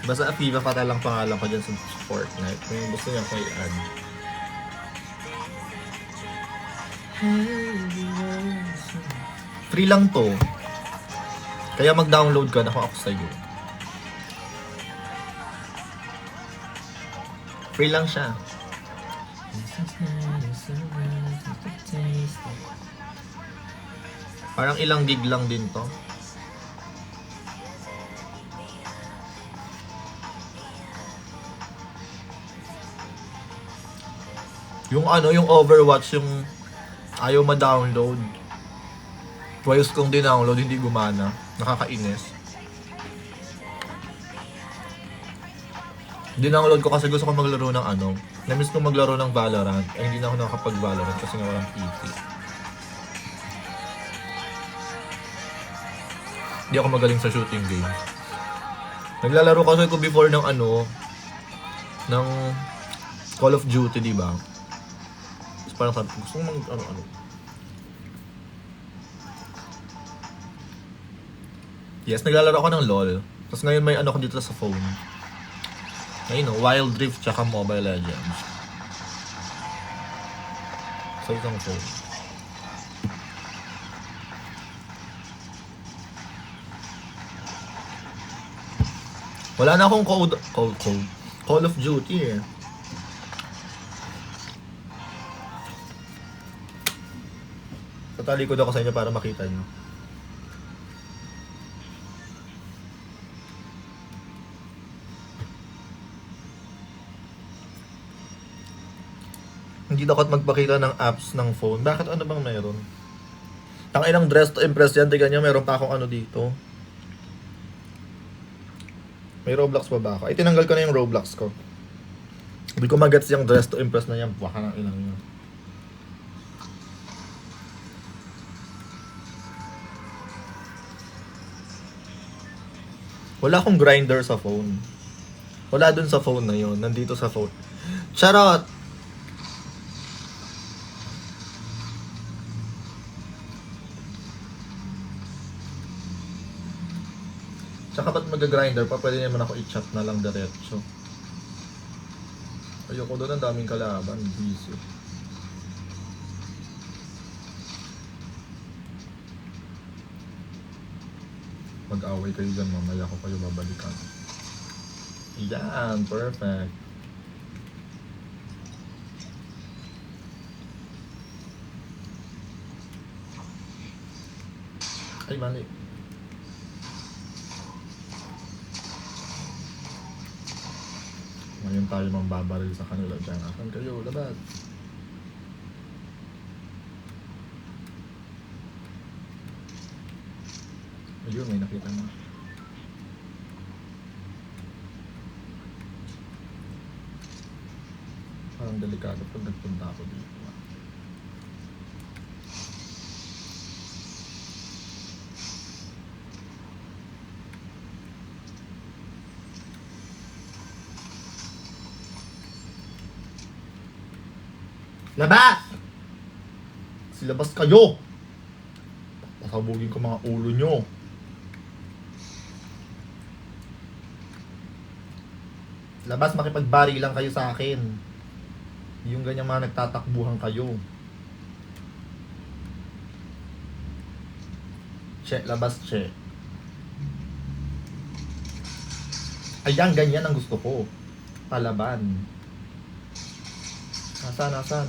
Basta Afiva pa lang pangalan ko dyan sa Fortnite. Kung gusto niya ko i-add. Free lang to. Kaya mag-download ka na kung ako sa'yo. Free lang siya. Parang ilang gig lang din to. Yung yung Overwatch, yung ayaw ma-download. Twice kong din-download, hindi gumana. Nakakainis. Din-download ko kasi gusto ko maglaro ng namiss ko maglaro ng Valorant. Hindi na ako nakakapag-Valorant kasi nga walang PC. Hindi ako magaling sa shooting game. Naglalaro kasi ko before ng ng Call of Duty, di ba? Parang sabi ko, gusto ko Yes, naglalaro ako ng LOL. Tapos ngayon may ko dito sa phone. Ayun Wild Rift tsaka Mobile Legends. So isang phone. Wala na akong Call of Duty eh. Tatalikod ako sa inyo para makita nyo. Hindi dapat magpakita ng apps ng phone. Bakit? Ano bang meron? Ang inang dress to impress yan. Tignan nyo, meron pa akong ano dito. May Roblox pa ba ako? Ay, tinanggal ko na yung Roblox ko. Hindi ko magets yung dress to impress na yan. Baka ng inang yun. Wala akong grinder sa phone. Wala dun sa phone na yun. Nandito sa phone. Charot! Tsaka ba't mag-grinder pa? Pwede naman ako i-chat na lang diretso. Ayoko doon, ang daming kalaban. Busy. Mag-away kayo dyan, mamaya ko kayo babalikan. Yan, perfect. Ay, mali. Ngayon tayo mambabaril sa kanila dyan. Asan kayo? Labas! Ayun, may nakita na. Parang delikado pag nagpunta ako dito. Labas! Silabas kayo! Pasabugin ko mga ulo nyo. Labas, makipagbari lang kayo sa akin. Yung ganyang mga nagtatakbuhan kayo. Che, labas, che. Ayan, ganyan ang gusto ko. Palaban. Nasaan?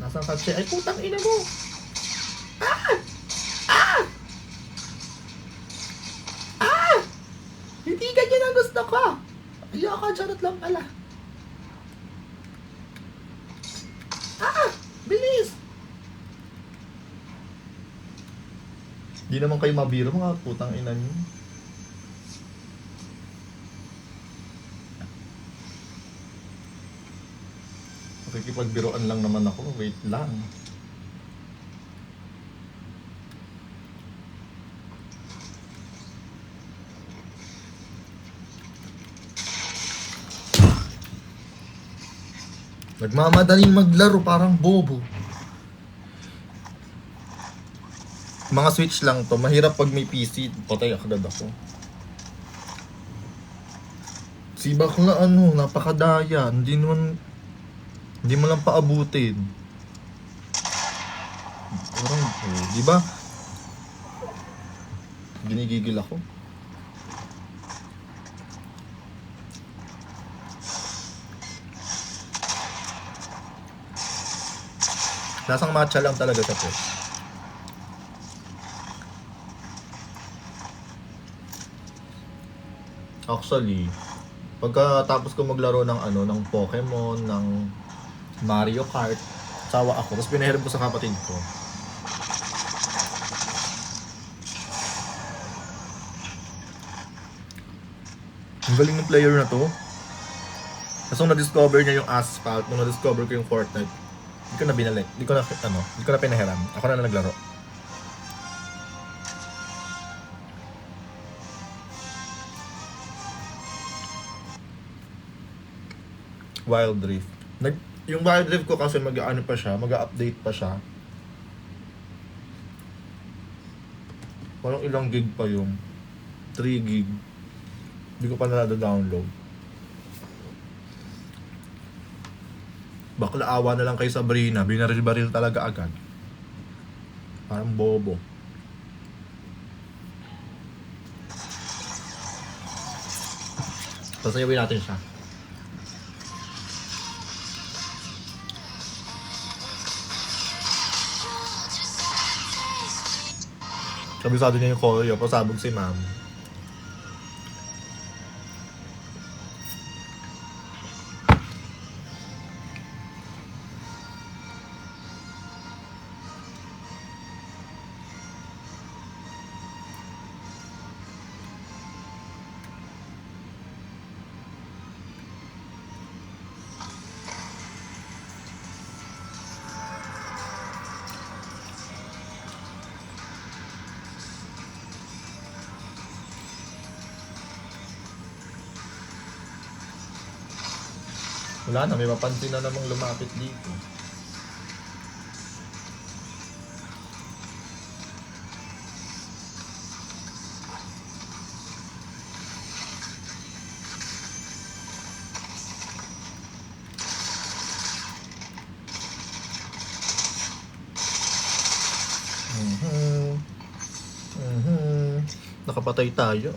Nasaan ka, che? Ay, putang ina mo! Ah! Ah! Ah! Hindi ganyan ang gusto ko! Ayoko, charot lang pala. Ah! Bilis! Di naman kayo mabiro, mga putang ina niyo. Nakikipagbiroan lang naman ako. Wait lang. Nagmamadaling maglaro, parang bobo. Mga Switch lang to. Mahirap pag may PC. Patay agad ako. Si bakla ano, napakadaya. Hindi mo lang paabutin. Parang, di ba? Ginigigil ako. Lasang matcha lang talaga sa po. Actually, pagkatapos ko maglaro ng ng Pokemon, ng Mario Kart, sawa ako. Tapos pinahiram ko sa kapatid ko. Ang galing ng player na to. Tapos nung na-discover niya yung Asphalt, nung na-discover ko yung Fortnite, hindi ko na binalik. Hindi ko na pinahiram. Ako na naglaro. Wild Rift. Yung Wild Rift ko kasi mag-update pa siya. Parang ilang gig pa yung 3 gig. Hindi ko pa na-download. Bakla awa na lang kay Sabrina. Binaril-baril talaga agad. Parang bobo. Pasayawin natin siya. Kabisado niya yung choreo, pasabog si ma'am. Wala na, may mapansin na namang lumapit dito. Nakapatay tayo.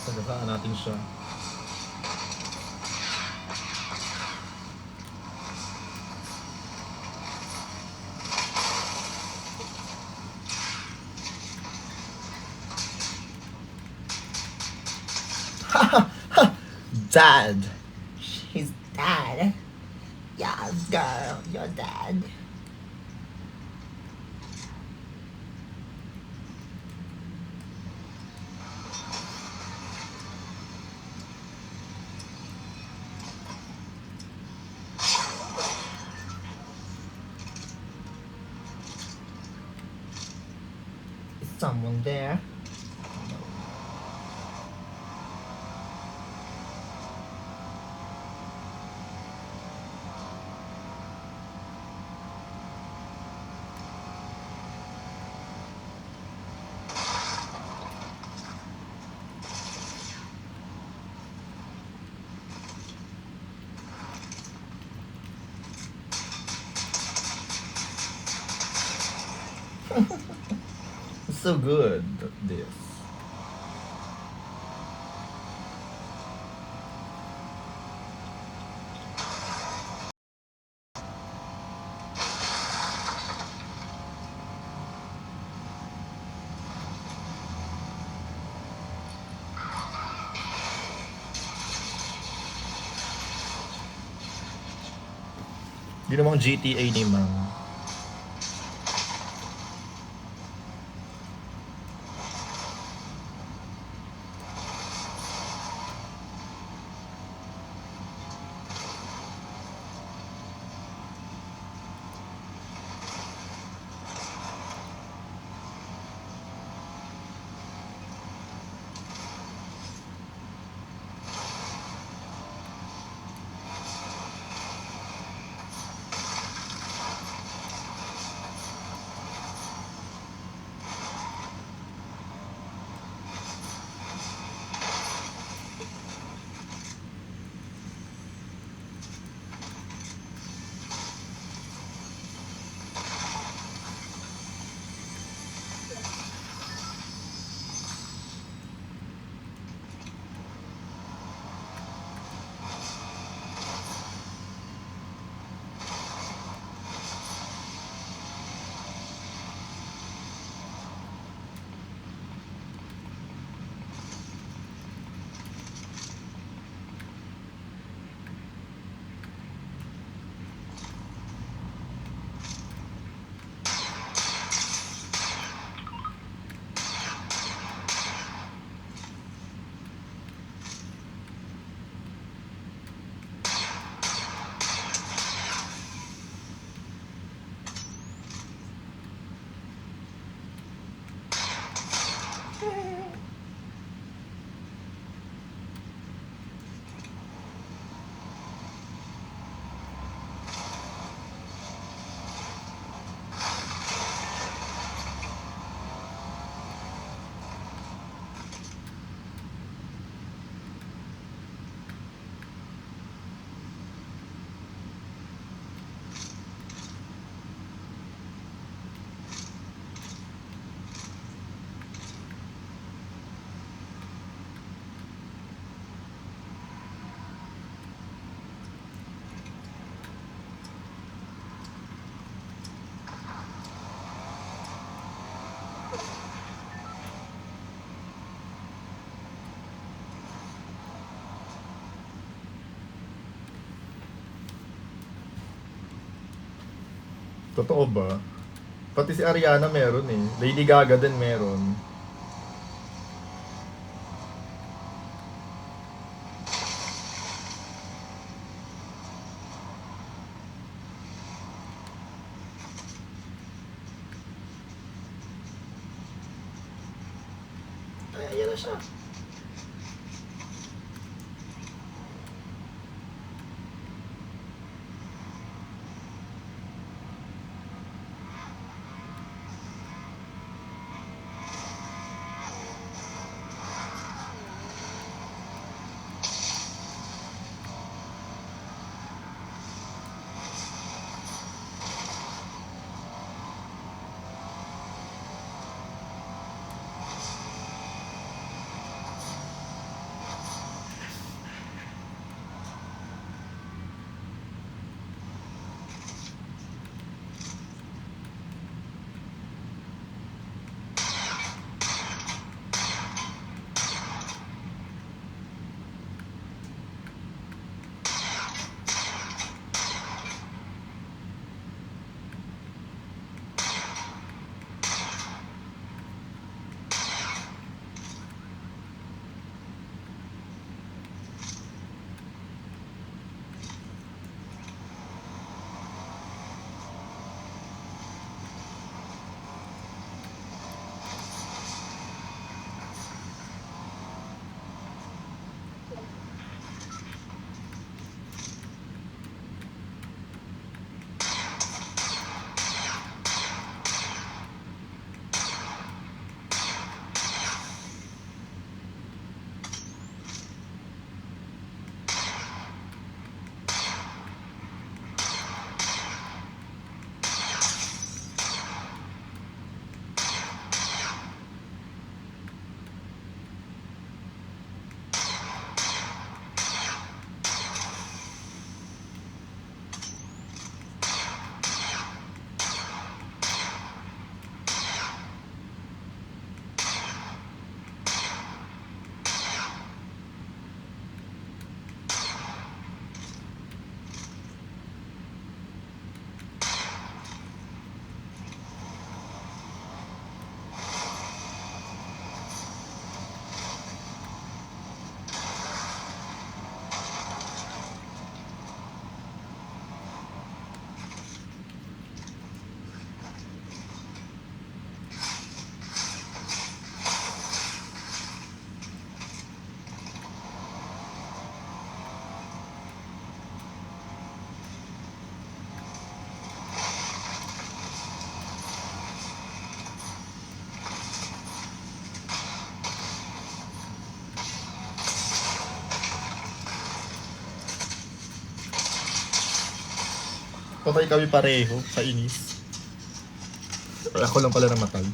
Sagasaan natin siya. Dad! She's dad. Yes, girl, you're dad. Is someone there? It's so good, this. Yun namang GTA ni Mang. Totoo ba? Pati si Ariana meron eh. Lady Gaga din meron. Ay, ayan na siya. Patay kami pareho sa inis. Ako lang pala namatay.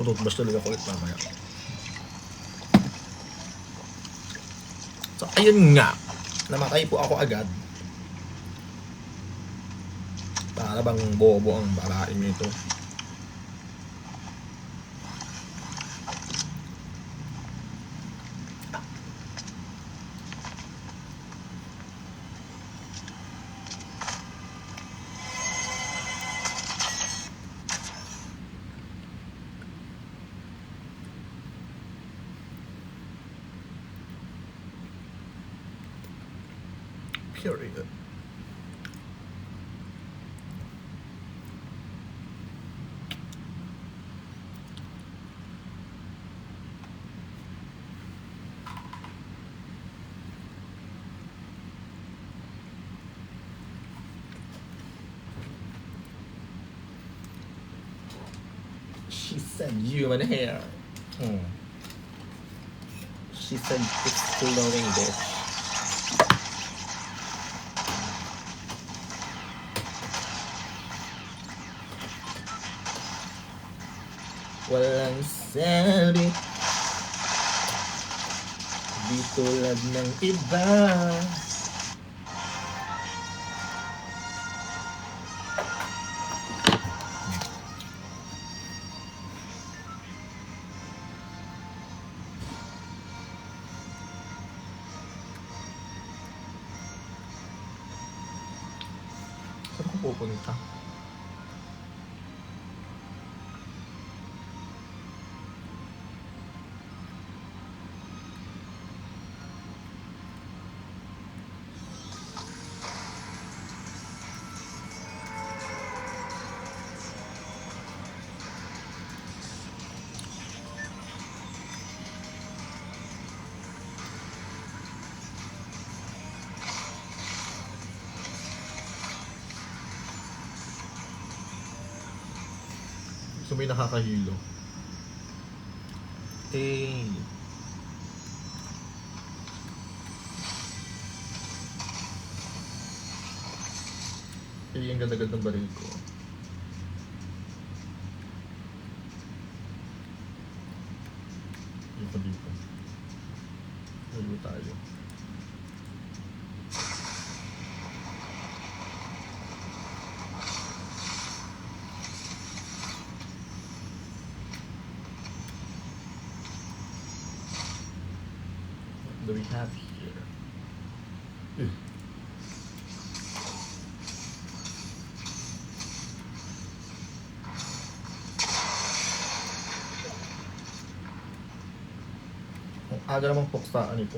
Tututbas tuloy ako ulit mamaya. So, ayun nga. Namatay po ako agad. Para bang bobo ang babaeng ito. Period. She said human hair. She said it's flowing, bitch. Walang sabi di tulad ng iba. Saan ko pupunta? So may nakakahilo. Eh. Eh, ang ganda-ganda ng baril ko. Dito. Hilo tayo. What do we have here? Ang aga namang puksaan ito.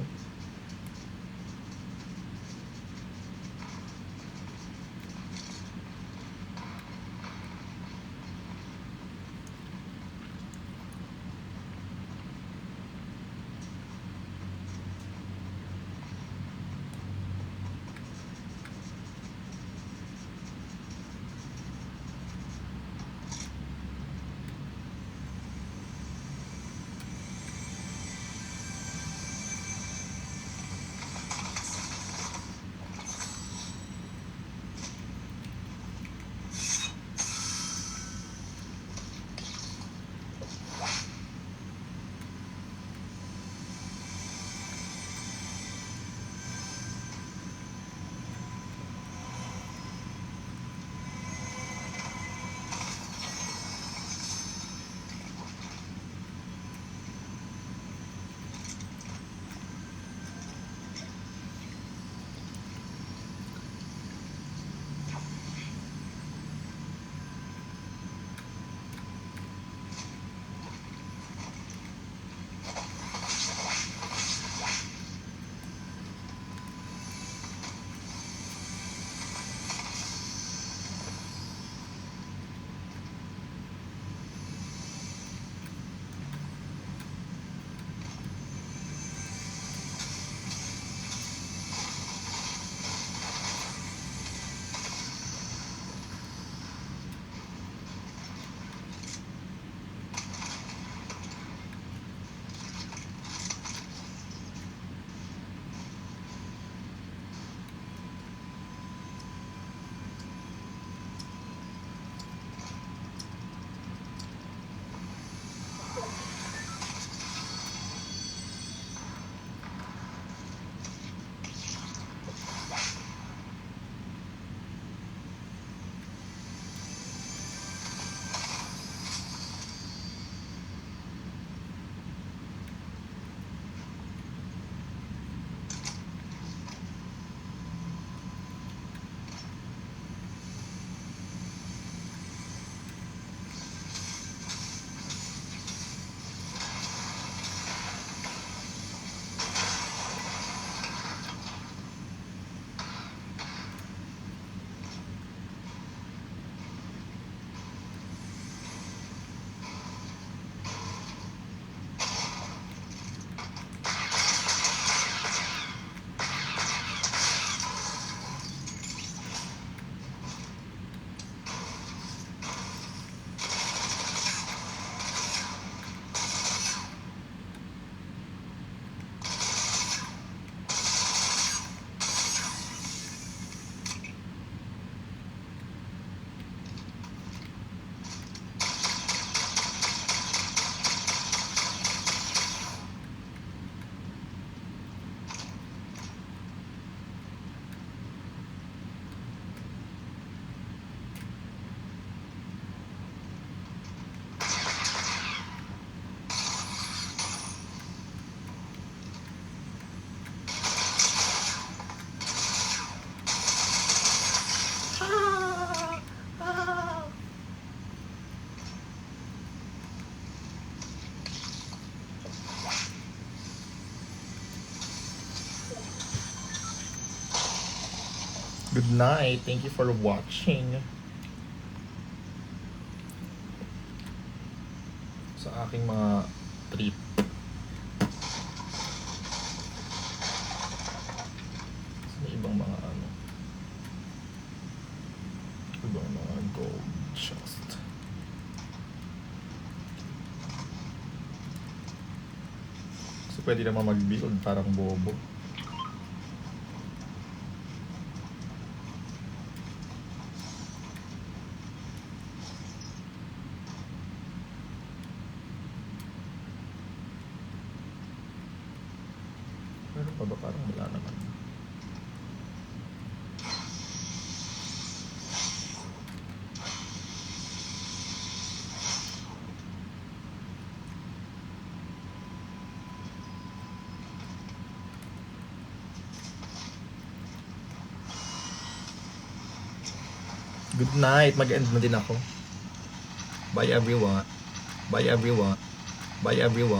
Good night. Thank you for watching. Sa aking mga trip. May ibang mga ano. Ibang mga gold chest. So pwede naman mag-build parang bobo. Meron pa ba? Parang wala naman. Good night. Mag-end na din ako. Bye everyone. Bye everyone. Bye everyone.